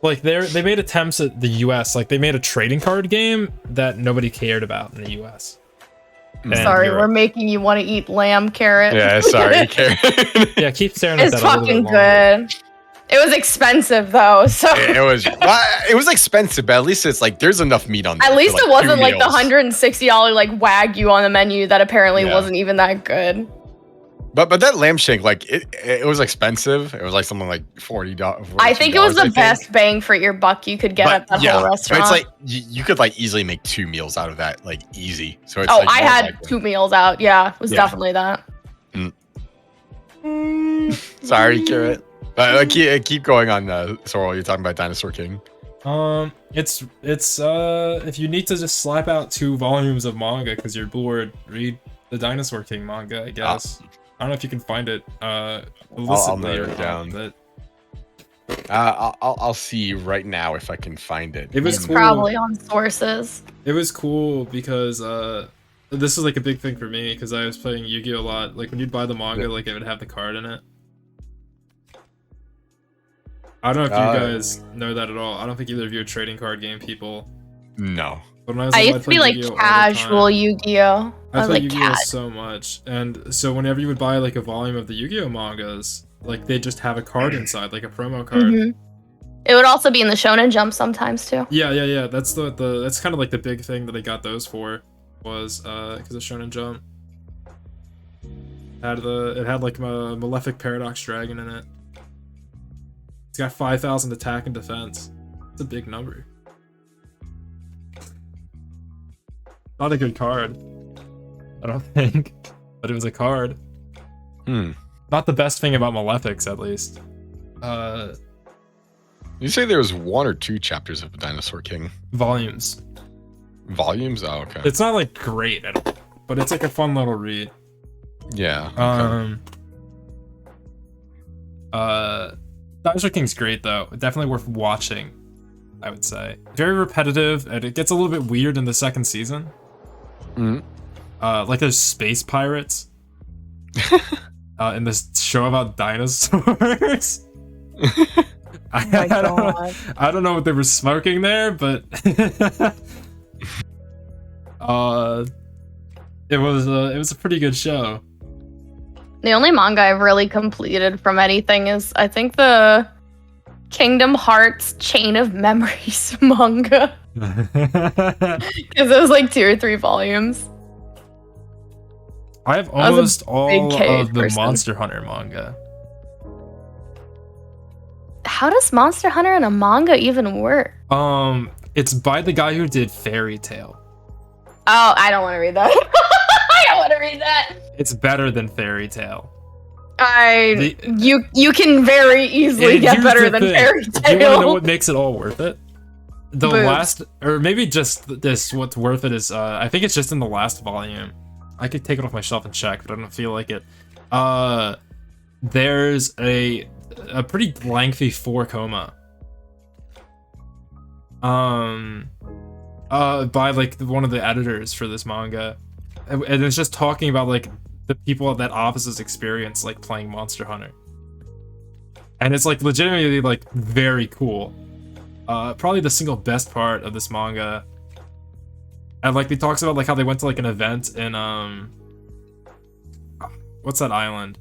Like they made attempts at the US. Like they made a trading card game that nobody cared about in the US. Sorry, we're making you want to eat lamb, Carrot. Yeah, sorry, Carrot. Yeah, keep staring at that. It's fucking good. It was expensive though, so it was expensive, but at least it's like there's enough meat on there. At least it wasn't like the $160 like Wagyu on the menu that apparently wasn't even that good. But that lamb shank, like it was expensive. It was like something like $40. I think it was the best bang for your buck you could get at that whole restaurant. But it's like you could like easily make 2 meals out of that, like easy. So it's I had 2 meals out. Yeah, it was definitely that. Sorry, Carrot. Keep going on, Sorrel. You're talking about Dinosaur King. It's if you need to just slap out 2 volumes of manga because you're bored, read The Dinosaur King manga, I guess. I don't know if you can find it. I'll note it down. But I'll see right now if I can find it. it was It's cool. probably on sources. It was cool because this is like a big thing for me because I was playing Yu-Gi-Oh a lot. Like when you'd buy the manga, like it would have the card in it. I don't know if you guys know that at all. I don't think either of you are trading card game people. No. But when I used to be like Yu-Gi-Oh all the casual time. Yu-Gi-Oh. I played like Yu-Gi-Oh so much, and so whenever you would buy like a volume of the Yu-Gi-Oh mangas, like they just have a card inside, like a promo card. It would also be in the Shonen Jump sometimes too. Yeah. That's that's kind of like the big thing that I got those for, was because of Shonen Jump. It had like a Malefic Paradox Dragon in it. It's got 5,000 attack and defense. It's a big number. Not a good card, I don't think, but it was a card. Not the best thing about Malefics, at least. You say there was 1 or 2 chapters of Dinosaur King? Volumes. Volumes? Oh, okay. It's not like great at all, but it's like a fun little read. Yeah. Okay. Dinosaur King's great though. Definitely worth watching, I would say. Very repetitive, and it gets a little bit weird in the second season. Like there's space pirates in this show about dinosaurs. I don't know what they were smoking there, but it was a pretty good show. The only manga I've really completed from anything is, I think, the Kingdom Hearts Chain of Memories manga. Because it was like 2 or 3 volumes. I have almost all of the person. Monster Hunter manga. How does Monster Hunter in a manga even work? It's by the guy who did Fairy Tail. Oh, I don't want to read that. I don't want to read that. It's better than Fairy Tail. You can very easily get better than Fairy Tail. You want to know what makes it all worth it? The Boobs. last, or maybe just this. What's worth it is, I think it's just in the last volume. I could take it off my shelf and check, but I don't feel like it. There's a pretty lengthy 4-coma. By like one of the editors for this manga, and it's just talking about like the people that office's experience like playing Monster Hunter, and it's like legitimately like very cool. Probably the single best part of this manga. And like he talks about like how they went to like an event in what's that island?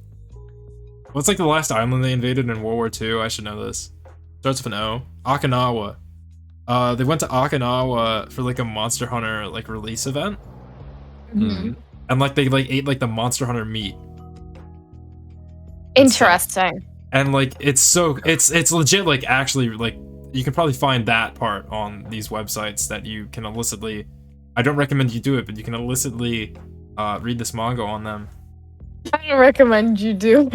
What's like the last island they invaded in World War II? I should know this. Starts with an O. Okinawa. They went to Okinawa for like a Monster Hunter like release event. And like they like ate like the Monster Hunter meat. Interesting. And like it's legit, like actually like you can probably find that part on these websites that you can illicitly, I don't recommend you do it, but you can illicitly read this manga on them. I don't recommend you do.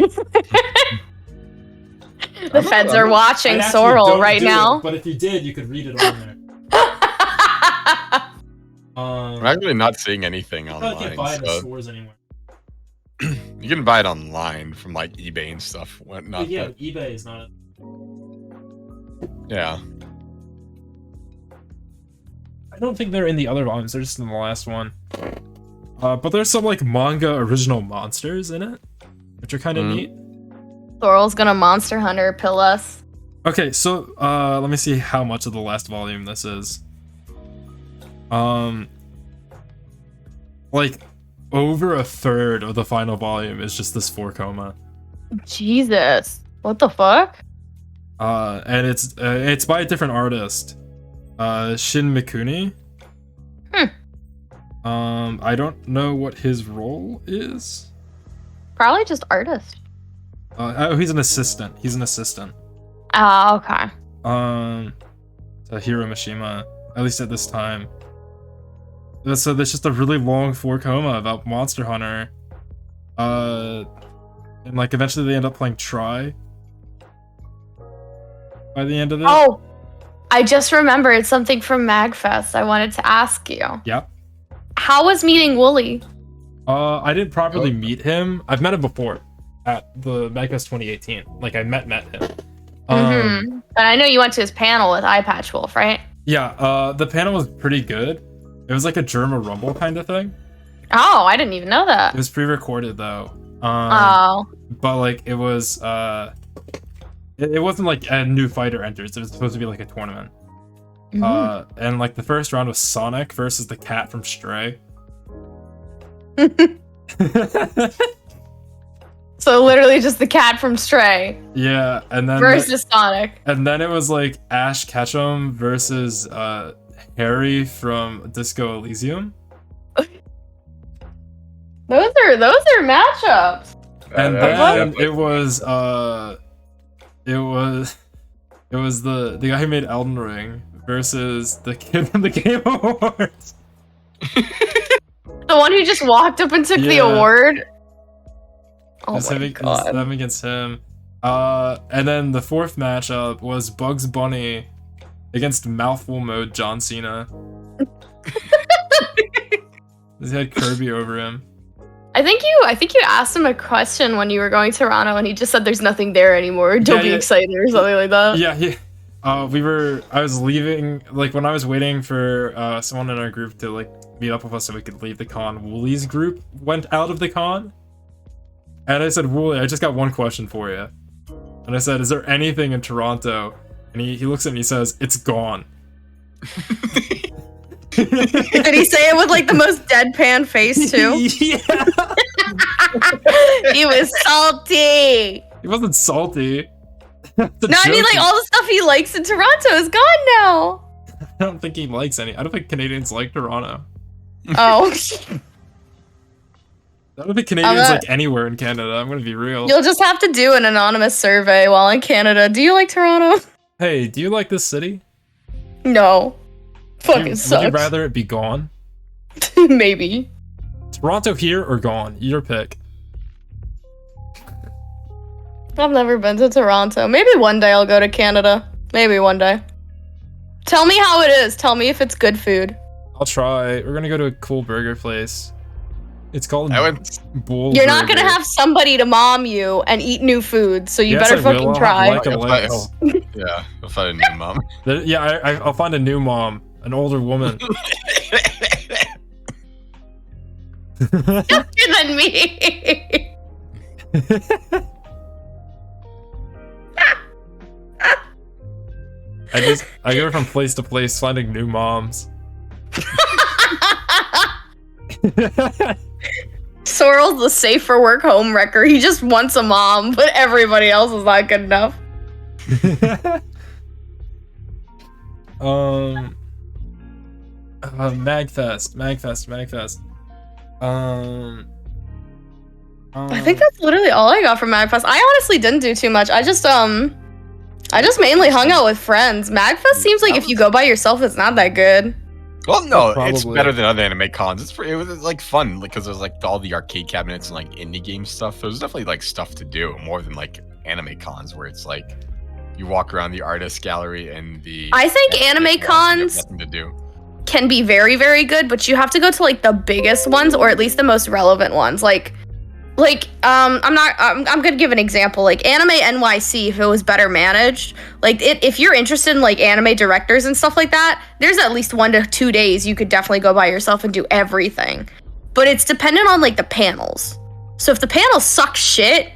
The feds are watching Sorrel right now. But if you did, you could read it on there. I'm actually not seeing anything online. I can't buy it in stores anymore. You can buy it online from like eBay and stuff. Whatnot. Yeah, eBay is not. Yeah. I don't think they're in the other volumes. They're just in the last one. But there's some like manga original monsters in it, which are kind of neat. Sorrel's gonna Monster Hunter pill us. Okay, so let me see how much of the last volume this is. Like over a third of the final volume is just this 4-coma. Jesus, what the fuck? And it's by a different artist, Shin Mikuni. I don't know what his role is. Probably just artist. Oh, he's an assistant. He's an assistant. Oh, okay. To Hiro Mishima, at least at this time. So there's just a really long 4-coma about Monster Hunter. And like eventually they end up playing Try. By the end of it. Oh, I just remembered something from MAGFest I wanted to ask you. Yep. How was meeting Wooly? I didn't properly meet him. I've met him before at the MAGFest 2018. Like I met him. And I know you went to his panel with Eye Patch Wolf, right? Yeah, the panel was pretty good. It was like a German Rumble kind of thing. Oh, I didn't even know that. It was pre-recorded though. Oh. But like it was it wasn't like a new fighter enters. It was supposed to be like a tournament. And like the first round was Sonic versus the cat from Stray. So literally just the cat from Stray. Yeah, and then versus Sonic. And then it was like Ash Ketchum versus Harry from Disco Elysium. Those are matchups. And then it was the guy who made Elden Ring versus the kid from the Game Awards. The one who just walked up and took the award. Oh my god. Them against him. And then the fourth matchup was Bugs Bunny against Mouthful Mode John Cena. He had Kirby over him. I think you asked him a question when you were going to Toronto, and he just said there's nothing there anymore. Don't be excited or something like that. Yeah. I was leaving, like when I was waiting for someone in our group to like meet up with us so we could leave the con. Woolie's group went out of the con. And I said, Woolie, I just got one question for you. And I said, is there anything in Toronto? And he looks at me and he says, it's gone. Did he say it with like the most deadpan face too? Yeah. He was salty. He wasn't salty. No, I mean like all the stuff he likes in Toronto is gone now. I don't think he likes any. I don't think Canadians like Toronto. Oh. I don't think Canadians like anywhere in Canada. I'm gonna be real. You'll just have to do an anonymous survey while in Canada. Do you like Toronto? Hey, do you like this city? No. Fucking sucks. Would you rather it be gone? Maybe. Toronto here or gone? Your pick. I've never been to Toronto. Maybe one day I'll go to Canada. Maybe one day. Tell me how it is. Tell me if it's good food. I'll try. We're gonna go to a cool burger place. It's called Bull You're not gonna have somebody to mom you and eat new food, so you better fucking try. Yeah, I'll find a new mom. Yeah, I'll find a new mom, an older woman. Younger than me. I go from place to place finding new moms. Sorrel's the safe for work home wrecker. He just wants a mom, but everybody else is not good enough. MAGFest. I think that's literally all I got from MAGFest. I honestly didn't do too much. I just mainly hung out with friends. MAGFest seems like if you go by yourself, it's not that good. Well, no, it's better than other anime cons. It was like fun because there's like all the arcade cabinets and like indie game stuff. There's definitely like stuff to do more than like anime cons where it's like you walk around the artist gallery and the. I think anime cons nothing to do. Can be very, very good, but you have to go to like the biggest ones or at least the most relevant ones. I'm gonna give an example. Like Anime NYC, if it was better managed, if you're interested in like anime directors and stuff like that, there's at least 1 to 2 days you could definitely go by yourself and do everything. But it's dependent on like the panels. So if the panels suck shit,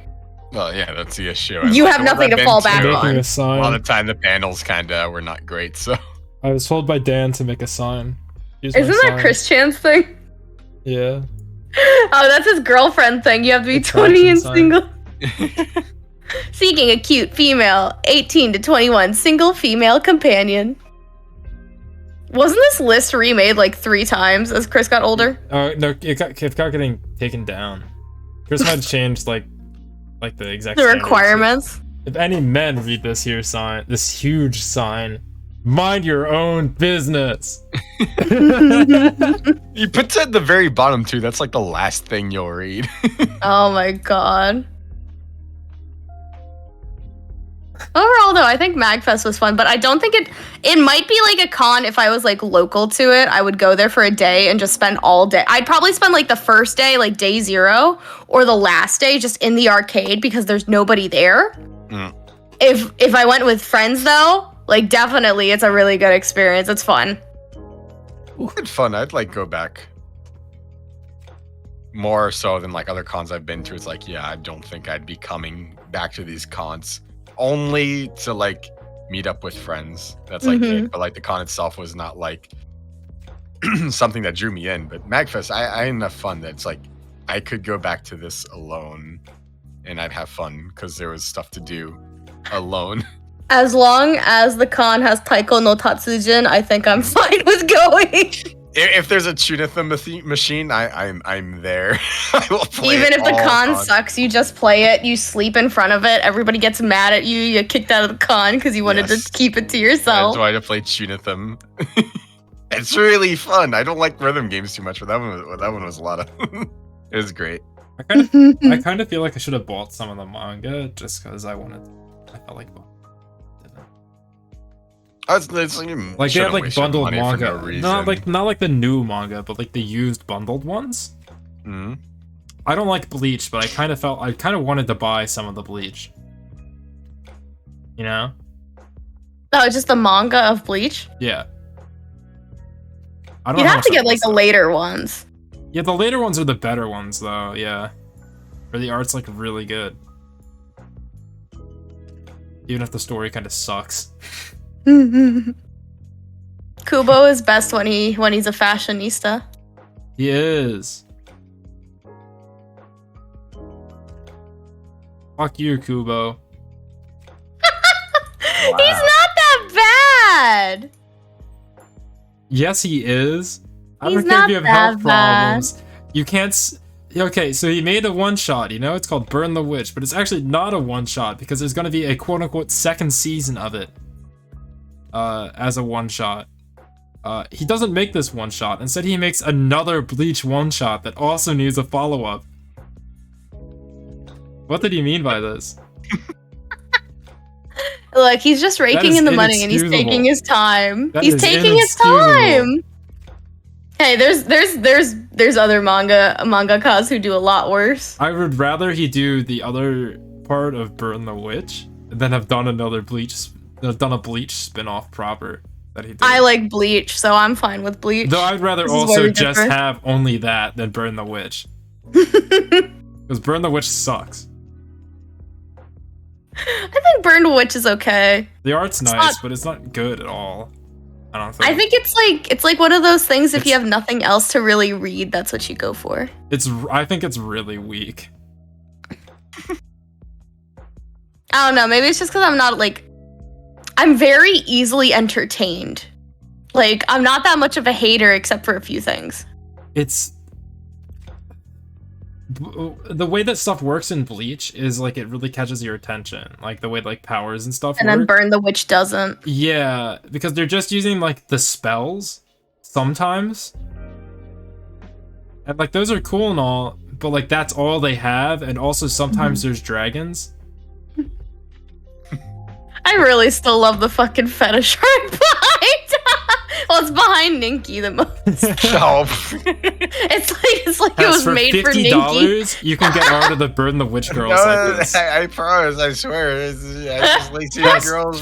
well, yeah, that's the issue. You have nothing to fall back on. A lot of the time the panels kinda were not great, so. I was told by Dan to make a sign. Isn't that Chris Chan's thing? Yeah. Oh, that's his girlfriend thing. You have to be 20 and single. Seeking a cute female, 18 to 21, single female companion. Wasn't this list remade like 3 times as Chris got older? No, it got getting taken down. Chris might have changed like the exact requirements. If any men read this huge sign, mind your own business. You put it at the very bottom too. That's like the last thing you'll read. Oh my god. Overall, though, I think MAGFest was fun, but I don't think it might be like a con if I was like local to it. I would go there for a day and just spend all day. I'd probably spend like the first day, like day 0, or the last day just in the arcade because there's nobody there. Mm. If I went with friends though, like definitely it's a really good experience. It's fun. It's fun. I'd like go back. More so than like other cons I've been to. It's like, yeah, I don't think I'd be coming back to these cons only to like meet up with friends. That's like it. But like the con itself was not like something that drew me in. But MAGFest, I had enough fun that it's like I could go back to this alone and I'd have fun because there was stuff to do alone. As long as the con has Taiko no Tatsujin, I think I'm fine with going. If there's a Chunitha machine, I'm there. I will play Even it if the all con on. sucks, you just play it, you sleep in front of it, everybody gets mad at you, you get kicked out of the con because you wanted to keep it to yourself. That's why I play Chunitha. It's really fun. I don't like rhythm games too much, but that one was a lot of it was great. I kind of feel like I should have bought some of the manga just because I felt like It's like they have like bundled manga, not like the new manga, but like the used bundled ones. Mm-hmm. I don't like Bleach, but I kind of wanted to buy some of the Bleach. You know? Oh, just the manga of Bleach? Yeah. I don't. You'd know have to get like the later ones. Yeah, the later ones are the better ones, though. Yeah, where the art's like really good, even if the story kind of sucks. Kubo is best when he's a fashionista. He is. Fuck you, Kubo. He's not that bad. Yes, he is. I He's don't care if not you have that health problems. You can't. Okay, so he made a one-shot, you know? It's called Burn the Witch, but it's actually not a one-shot because there's going to be a quote-unquote second season of it as a one-shot. He doesn't make this one-shot. Instead, he makes another Bleach one-shot that also needs a follow-up. What did he mean by this? Look, he's just raking in the money and he's taking his time. He's taking his time. Hey, there's other mangakas who do a lot worse. I would rather he do the other part of Burn the Witch than have done another Bleach, done a Bleach spin-off proper that he did. I like Bleach, so I'm fine with Bleach. Though I'd rather also just have only that than Burn the Witch. Because Burn the Witch sucks. I think Burn the Witch is okay. The art's nice, but it's not good at all. I don't think. I think it's like one of those things. If you have nothing else to really read, that's what you go for. I think it's really weak. I don't know. Maybe it's just because I'm not like. I'm very easily entertained. Like I'm not that much of a hater, except for a few things. It's the way that stuff works in Bleach is like it really catches your attention, like the way like powers and stuff and work. Then Burn the Witch doesn't. Yeah, because they're just using like the spells sometimes, and like those are cool and all, but like that's all they have. And also sometimes there's dragons. I really still love the fucking fetish art behind. Well, it's behind Ninki the most. It's like it was made for Ninki. $50, you can get art of the Burn the Witch girls like this. I promise, I swear. I just like seeing girls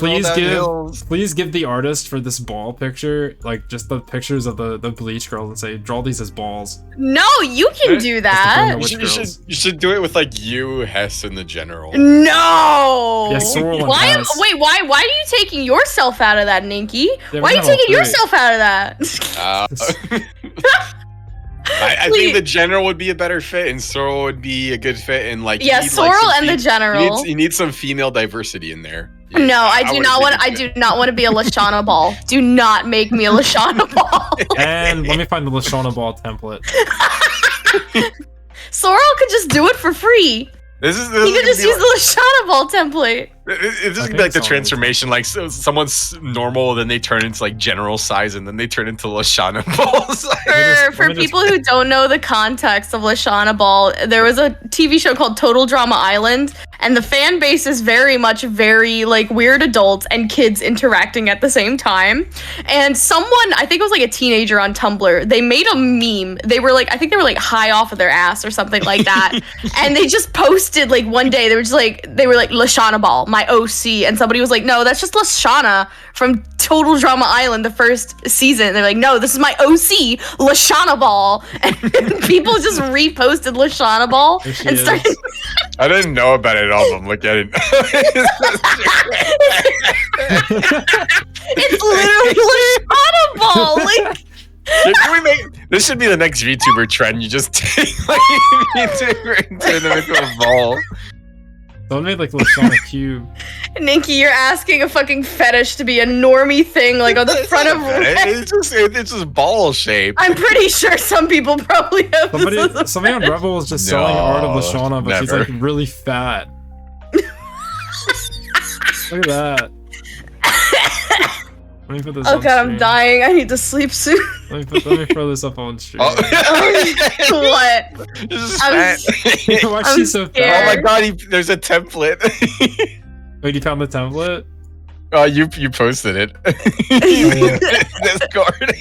please give the artist for this ball picture, like just the pictures of the Bleach girls and say, draw these as balls. No, you can do that. You should do it with like you, Hess, and the general. No. Yes, Sorrel and why? Hess. Wait, why are you taking yourself out of that, Ninki? Why are you taking yourself out of that? I think the general would be a better fit, and Sorrel would be a good fit, and like Sorrel and the general. You need some female diversity in there. No, I do not want to be a Lashana Ball. Do not make me a Lashana Ball. And let me find the Lashana Ball template. Sorrel could just do it for free. He could just use the Lashana Ball template. This is like the transformation, like someone's normal, then they turn into like general size, and then they turn into Lashana Ball size. For people who don't know the context of Lashana Ball, there was a TV show called Total Drama Island, And the fan base is very much like weird adults and kids interacting at the same time. And someone, I think it was like a teenager on Tumblr, they made a meme. They were like, I think they were like high off of their ass or something like that. And they just posted like one day, they were like Lashana Ball, my OC. And somebody was like, no, that's just Lashana from Total Drama Island, the first season. They're like, no, this is my OC, Lashana Ball. And people just reposted Lashana Ball and started. I didn't know about it at all. I'm looking at it. It's literally Lashana Ball. Like, this should be the next VTuber trend. You just take like VTuber and turn them into a ball. Someone made like Lashana Cube. Ninki, you're asking a fucking fetish to be a normie thing, like on the front of. It's just ball shape. I'm pretty sure some people probably have. Somebody on Rebel was just selling art of Lashana, but she's like really fat. Look at that. Let me put this. Oh god, I'm dying. I need to sleep soon. Let me throw this up on stream. What? This is fat. Why is she so fat? Oh my god, there's a template. Wait, you found the template? Oh, you posted it. Discord.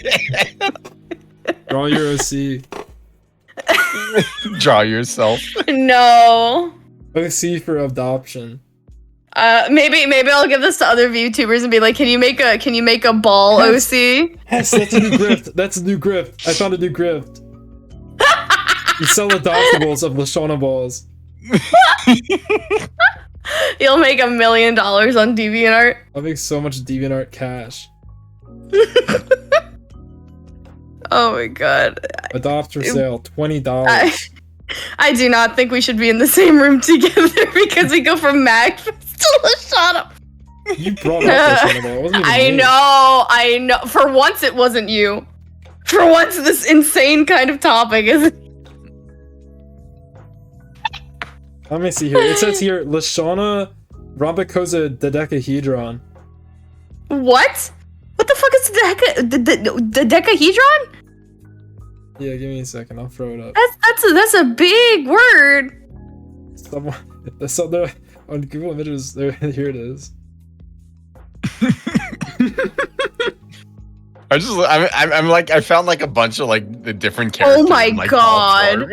Draw your OC. Draw yourself. No. OC for adoption. Maybe I'll give this to other VTubers and be like, can you make a ball OC? Yes, that's a new grift. That's a new grift. I found a new grift. You sell adoptables of Lashana balls. You'll make $1 million on DeviantArt. I'll make so much DeviantArt cash. Oh my god. Adopt for sale, $20. I do not think we should be in the same room together because we go from MAGFest to Lashana. You brought up Lashana ball. It wasn't even me. I know. For once, it wasn't you. For once, this insane kind of topic is. Let me see here. It says here, Lashana rhombicosa dodecahedron. What? What the fuck is the decahedron? Yeah, give me a second. I'll throw it up. That's a big word. Someone on Google Images. There, here it is. I'm like, I found like a bunch of like the different characters. Oh my in, like, god.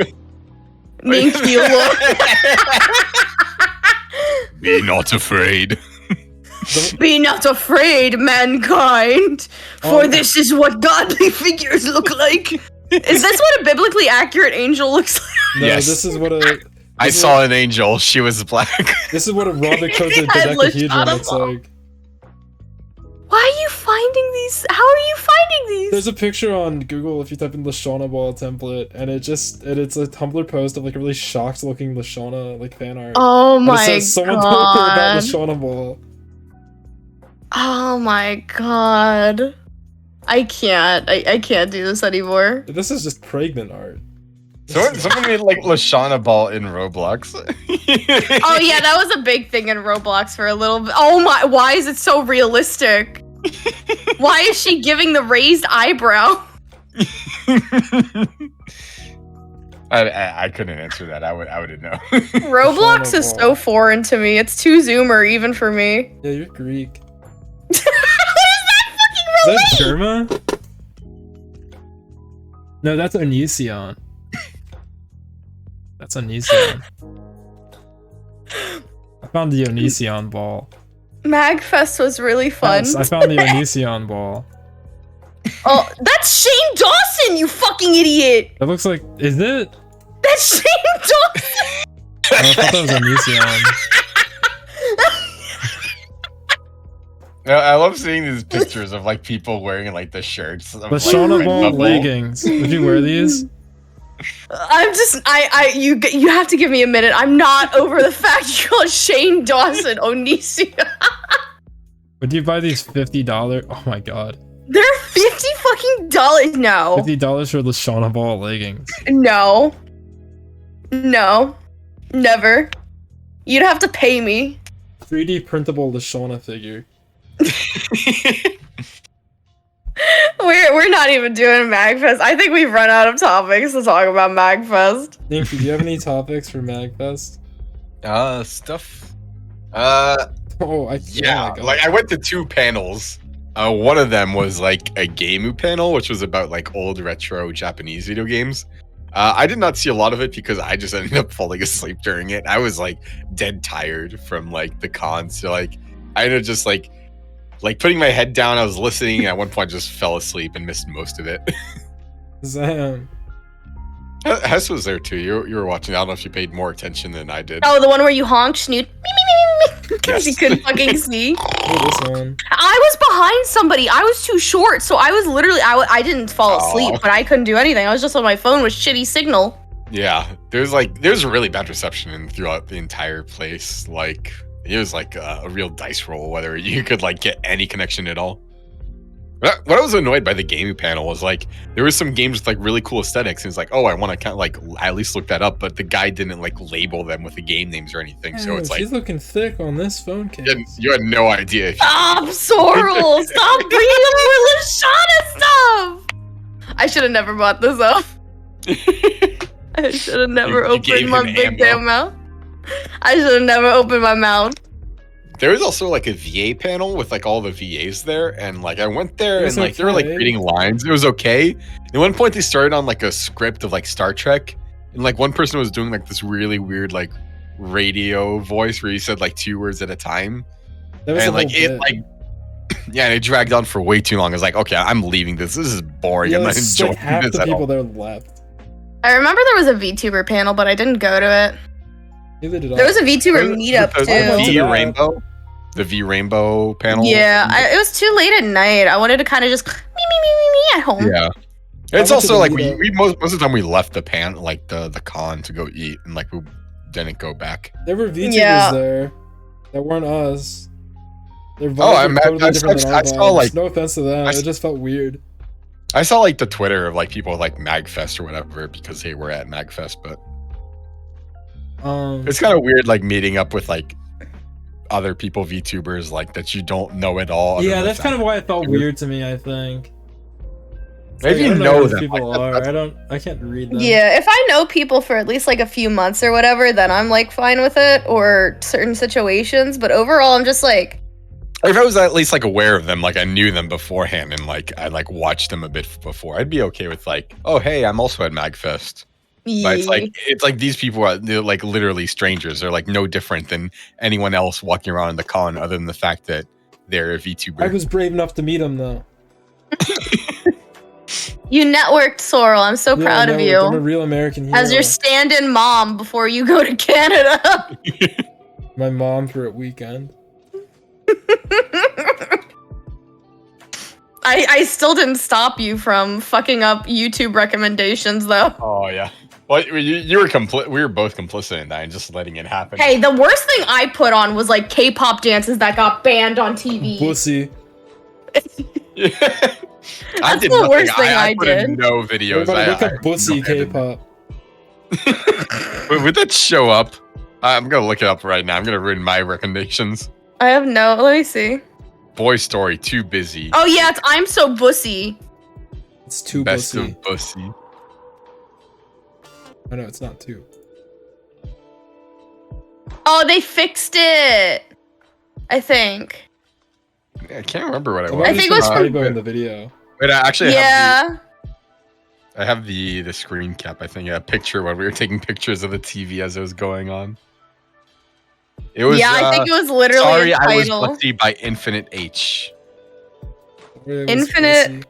Ninki, look. Be not afraid. Be not afraid, mankind, for this is what godly figures look like. Is this what a biblically accurate angel looks like? No, yes. This is what I saw an angel. She was black. This is what a rhombicosa dodecahedron looks like. Why are you finding these? How are you finding these? There's a picture on Google if you type in Lashana ball template, and it's a Tumblr post of like a really shocked looking Lashana like fan art. Oh my god! It says, someone told her about Lashana ball. Oh my god! I can't do this anymore. This is just pregnant art. Someone made like Lashana ball in Roblox. Oh yeah, that was a big thing in Roblox for a little bit. Oh my, why is it so realistic? Why is she giving the raised eyebrow? I couldn't answer that. I wouldn't know. Roblox is so foreign to me. It's too Zoomer even for me. Yeah, you're Greek. What does that fucking relate? Is that Germa? No, that's Onision. That's Onision. I found the Onision ball. MAGFest was really fun. Yes, I found the Onision ball. Oh, that's Shane Dawson, you fucking idiot! That looks like, is it? That's Shane Dawson! Oh, I thought that was Onision. I love seeing these pictures of like people wearing like the shirts. Lashana like, ball leggings. Would you wear these? I'm just, you have to give me a minute. I'm not over the fact you're Shane Dawson, Onision. Would you buy these $50? Oh my god. They're $50 fucking dollars now. $50 for Lashana ball leggings. No. No. Never. You'd have to pay me. 3D printable Lashana figure. We're not even doing MAGFest. I think we've run out of topics to talk about MAGFest. Ninki, do you have any topics for MAGFest? Stuff. Oh, Yeah, like I went to 2 panels. One of them was like a gameu panel, which was about like old retro Japanese video games. I did not see a lot of it because I just ended up falling asleep during it. I was like dead tired from like the con, so like I ended up just like putting my head down. I was listening, and at one point I just fell asleep and missed most of it. Zam. Hess was there too. You were watching. I don't know if you paid more attention than I did. Oh, the one where you honk, snoot, because you couldn't fucking see. Oh, this one. I was behind somebody. I was too short, so I was literally I didn't fall asleep, but I couldn't do anything. I was just on my phone with shitty signal. Yeah, there's really bad reception throughout the entire place. Like it was like a real dice roll whether you could like get any connection at all. What I was annoyed by the gaming panel was like there was some games with like really cool aesthetics, and it's like, oh, I want to kind of like at least look that up, but the guy didn't like label them with the game names or anything. So it's like she's looking thick on this phone case. You had no idea. Stop, Sorrel! Stop bringing up more Lashana stuff! I should have never brought this up. I should have never opened my big damn mouth. I should have never opened my mouth. There was also like a VA panel with like all the VAs there, and like I went there and like they were like reading lines. It was okay. At one point they started on like a script of like Star Trek, and like one person was doing like this really weird like radio voice where he said like 2 words at a time, and like it like yeah, and it dragged on for way too long. I was like, okay, I'm leaving this. This is boring. Yeah, I'm not enjoying like half this the at people all. there left. I remember there was a VTuber panel, but I didn't go to it. Neither did I. There was a VTuber meetup too. The V Rainbow panel. Yeah, it was too late at night. I wanted to kind of just me at home. Yeah. It's also like we most of the time we left the like the con to go eat, and like we didn't go back. There were VTubers there that weren't us. Their vibes I'm were totally different than our I saw vibes. like No offense to them, it just felt weird. I saw like the Twitter of like people like MAGFest or whatever because they were at MAGFest, but it's kind of weird like meeting up with like other people VTubers like that you don't know at all. Yeah, that's kind of why it felt weird to me, I think. Maybe like, you know them. People are. I can't read them. Yeah, if I know people for at least like a few months or whatever, then I'm like fine with it, or certain situations. But overall, I'm just like, if I was at least like aware of them, like I knew them beforehand and like I like watched them a bit before, I'd be okay with like, oh hey, I'm also at MAGFest. But it's like these people are they're like literally strangers. They're like no different than anyone else walking around in the con, other than the fact that they're a VTuber. I was brave enough to meet them though. You networked, Sorrel. I'm so proud of you. I'm a real American hero. As your stand-in mom before you go to Canada. My mom for a weekend. I still didn't stop you from fucking up YouTube recommendations though. Oh yeah. Well, you were we were both complicit in that and just letting it happen. Hey, the worst thing I put on was like K-pop dances that got banned on TV. Pussy. I did the worst nothing. thing I put did. In no videos. Look at pussy K-pop. Would that show up? I'm gonna look it up right now. I'm gonna ruin my recommendations. I have no. Let me see. Boy Story, Too Busy. Oh yeah, it's I'm So Bussy. It's too Best bussy. of Bussy. Oh no, it's not too. Oh, they fixed it. I think. Yeah, I can't remember what I Well, was. I think it was from in the video. Wait, I actually yeah. I have the screen cap. I think a picture when we were taking pictures of the TV as it was going on. It was. Yeah, I think it was literally Sorry, a title. I Was Bussy by Infinite H. Infinite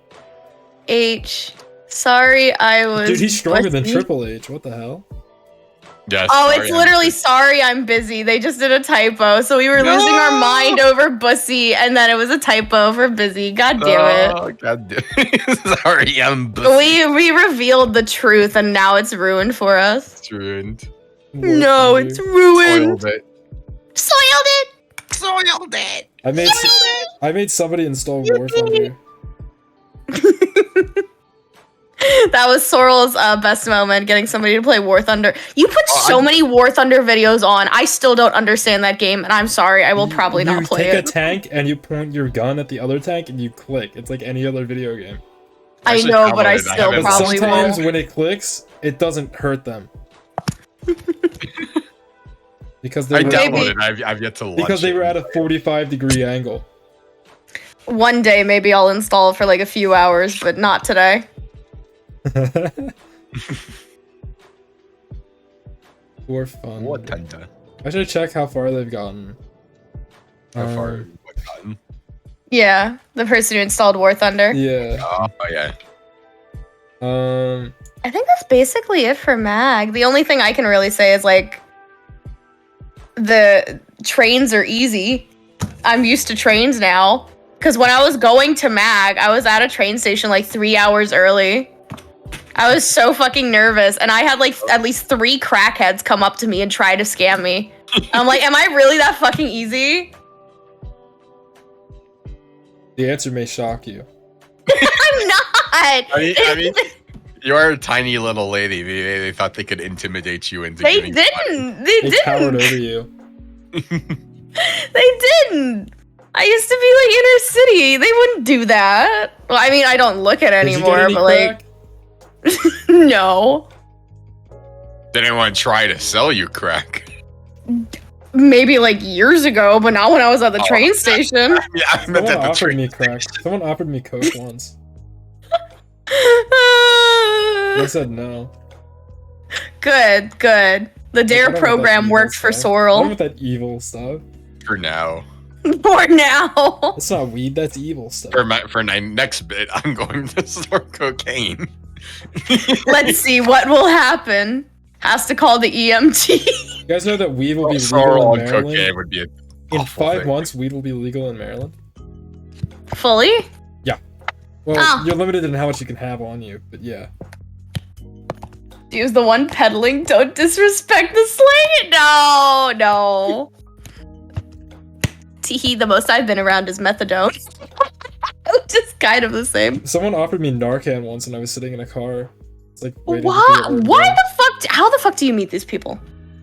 H. Sorry, I was. Dude, he's stronger than Bussy. Triple H. What the hell? Yeah. Oh, it's literally sorry, I'm busy. They just did a typo, so we were losing our mind over Bussy, and then it was a typo for busy. God damn it! Oh, God damn it! Sorry, I'm Bussy. We revealed the truth, and now it's ruined for us. It's ruined. No, it's ruined. Soiled it. Soiled it. Soiled it. I made somebody install War Thunder. That was Sorrel's best moment, getting somebody to play War Thunder. You put many War Thunder videos on. I still don't understand that game, and I'm sorry. I will probably not play it. You take a tank and you point your gun at the other tank and you click. It's like any other video game. I know, but I still probably sometimes won't. when it clicks, it doesn't hurt them. Because I downloaded it. I've yet to launch because they were at a 45-degree angle. One day, maybe I'll install it for like a few hours, but not today. For fun. What Thunder? I should check how far they've gotten. How far what gotten? Yeah, the person who installed War Thunder. Yeah. Oh yeah. I think that's basically it for Mag. The only thing I can really say is like the trains are easy. I'm used to trains now. Because when I was going to Mag, I was at a train station like 3 hours early. I was so fucking nervous, and I had like at least 3 crackheads come up to me and try to scam me. I'm like, am I really that fucking easy? The answer may shock you. I'm not. I mean, you are a tiny little lady. They thought they could intimidate you into. They giving didn't. They cowered didn't. over you. They didn't. I used to be like inner city. They wouldn't do that. Well, I mean, I don't look at it Did you get anymore, any but crack? like, no. They didn't want to try to sell you crack. Maybe like years ago, but not when I was at the train station. Yeah, I meant Someone at the offered train me crack. Someone offered me coke once. I said no. Good, good. The DARE Whatever program that worked evil for stuff. Sorrel. Whatever that evil stuff. For now. For now. That's not weed, that's evil stuff. For my next bit, I'm going to store cocaine. Let's see what will happen. Has to call the EMT. You guys know that weed will be legal Sorrel in and Maryland? cocaine would be a In awful 5 thing. months, weed will be legal in Maryland? Fully? Well, Oh. you're limited in how much you can have on you, but yeah. She was the one peddling. Don't disrespect the slang. No, no. Teehee, the most I've been around is methadone. Just kind of the same. Someone offered me Narcan once when I was sitting in a car. It's like, waiting to What? figure out where Why to go. the fuck? How the fuck do you meet these people?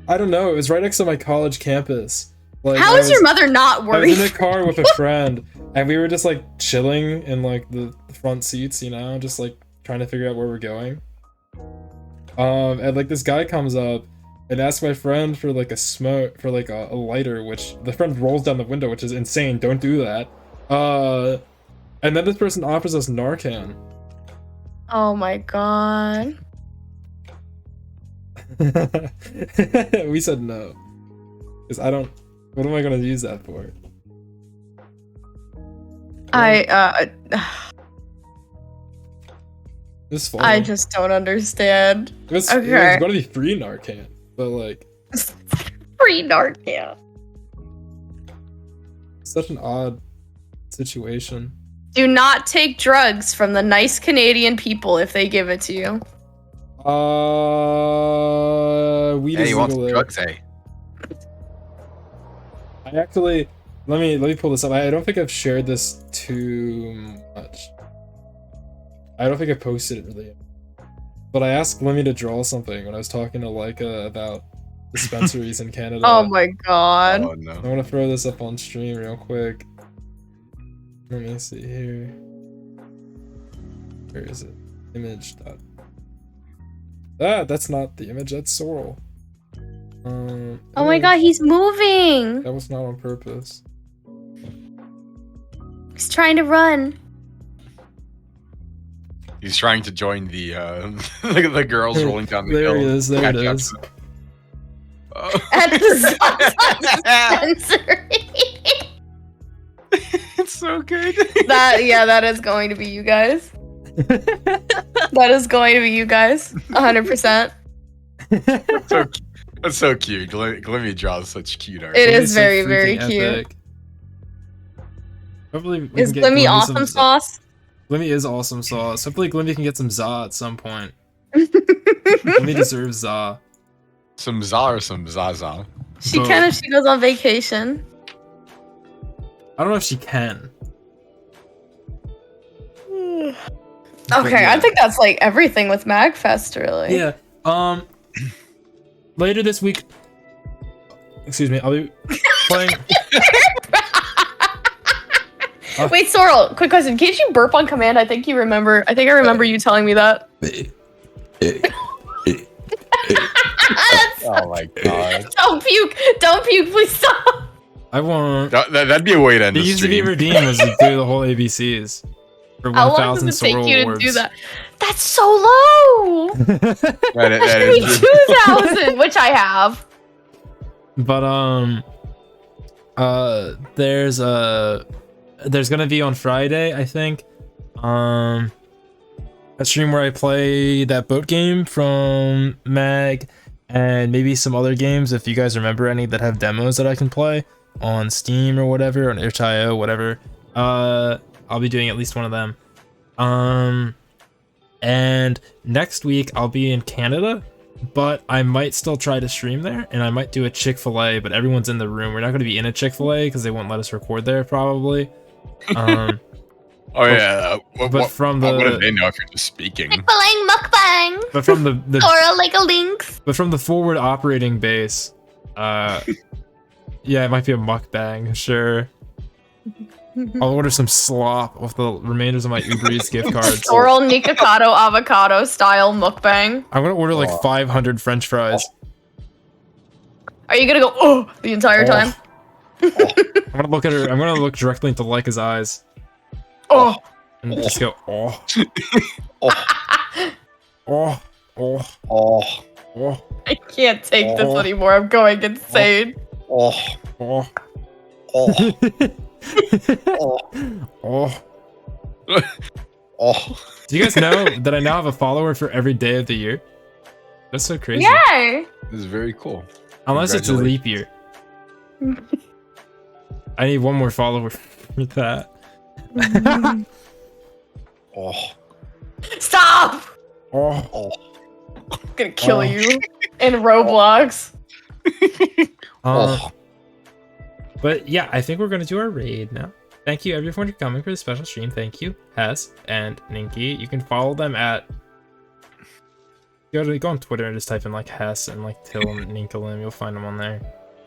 I don't know. It was right next to my college campus. Like, How is your mother not I was worried? in a car with a friend, and we were just like chilling in like the front seats, you know, just like trying to figure out where we're going. And like this guy comes up and asks my friend for like a smoke, for like a lighter, which the friend rolls down the window, which is insane. Don't do that. And then this person offers us Narcan. Oh my god. We said no. Because I don't. What am I gonna use that for? It's fun. I just don't understand. It was Okay. gonna be free Narcan, but like, Free Narcan. such an odd situation. Do not take drugs from the nice Canadian people if they give it to you. Weed Hey, is you want legal some there. drugs? Hey. I actually let me pull this up. I don't think I've shared this too much. I don't think I posted it really. But I asked Lemmy to draw something when I was talking to Leica about dispensaries in Canada. Oh my god. Oh I no. want to throw this up on stream real quick. Let me see here. Where is it? Image. That's not the image. That's Sorrel. Oh my image. god, he's moving. That was not on purpose. He's trying to run. He's trying to join the the girls rolling down the hill. There it is. There it Catch up is. to them. Oh. At the dispensary. It's so good. That is going to be you guys. That is going to be you guys. 100%. That's so cute. Glimmy draws such cute art. It Glimmy's is so very, very freaking cute. epic. Hopefully we Is can get Glimmy Glimmy awesome some sauce? Glimmy is awesome sauce. Hopefully Glimmy can get some za at some point. Glimmy deserves za. Some za or some zaza. She Both. can if she goes on vacation. I don't know if she can. Okay, yeah. I think that's like everything with MAGFest, really. Yeah. Later this week. Excuse me. I'll be playing. Wait, Sorrel, quick question. Can't you burp on command? I think I remember you telling me that. Oh my god. Don't puke! Don't puke! Please stop! I won't. That'd be a way to end It the used to be stream. redeemed was to do the whole ABCs. For How long 1,000 does it take Sorrel you to awards. do that? That's so low! That Should be is- 2,000, which I have. But there's gonna be on Friday, I think, a stream where I play that boat game from Mag, and maybe some other games if you guys remember any that have demos that I can play on Steam or whatever, on itch.io, whatever. I'll be doing at least one of them. And next week I'll be in Canada, but I might still try to stream there, and I might do a Chick-fil-A, but everyone's in the room. We're not going to be in a Chick-fil-A because they won't let us record there probably. Oh yeah. But from the what do they know if you're just speaking? Mukbang, mukbang! but from the Sorrel like a lynx. but from the forward operating base, yeah, it might be a mukbang, sure. I'll order some slop with the remainders of my Uber Eats gift cards. Sorrel Nikocado avocado style mukbang. I'm gonna order like 500 French fries. Are you gonna go, oh, the entire time? I'm gonna look at her. I'm gonna look directly into Leica's eyes Oh. and just go, oh, Oh, oh, oh, oh, oh, I can't take this anymore. I'm going insane. oh, oh, oh, oh. oh. Do you guys know that I now have a follower for every day of the year? That's so crazy. Yay! This is very cool. Unless it's a leap year. I need one more follower for that. Oh, Stop! Oh, oh. I'm gonna kill you in Roblox. Oh. But yeah, I think we're gonna do our raid now. Thank you everyone for coming for the special stream. Thank you, Hess and Ninki. You can follow them at go on Twitter and just type in like Hess and like Till and Ninkalim. You'll find them on there.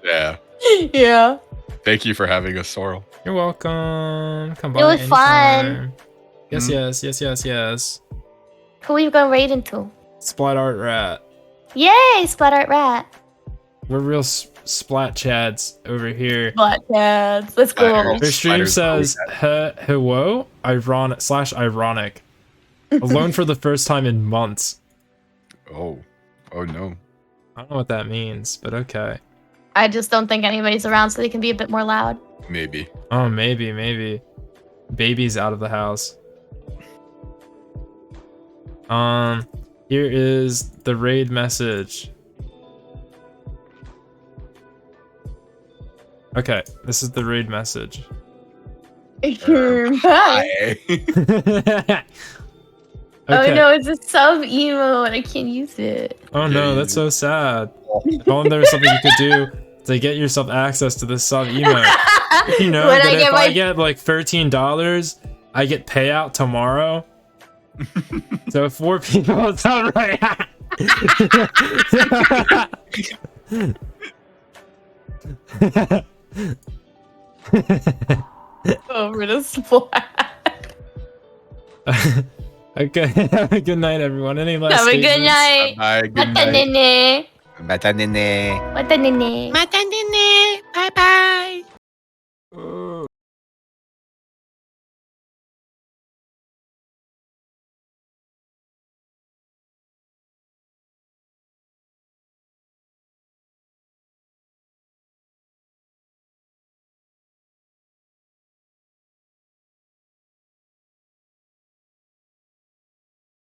Yeah. Yeah. Thank you for having us, Sorrel. You're welcome. Come by. It was fun. anytime. Yes, yes, yes, yes, yes. Who are you gonna raid into? Splat Art Rat. Yay, Splat Art Rat. We're real splat chads over here. Splat Chads. Let's go. Spiders. Her stream Spiders says hello ironic alone for the first time in months. Oh. Oh no. I don't know what that means, but okay. I just don't think anybody's around so they can be a bit more loud. Maybe. Oh, maybe. Baby's out of the house. Here is the raid message. Okay, this is the raid message. Bye. Hi. Okay. Oh no, it's a sub emo and I can't use it. Oh no, that's so sad. Well, there was something you could do to get yourself access to this sub email. You know, When that I if get I my- get like $13, I get payout tomorrow. So 4 people, it's all right. Over to Splat. Okay, have a good night, everyone. Any last Have a good statements? night. Bye. Good Mata night. nene. Mata nene. Mata nene. Mata nene. Bye bye.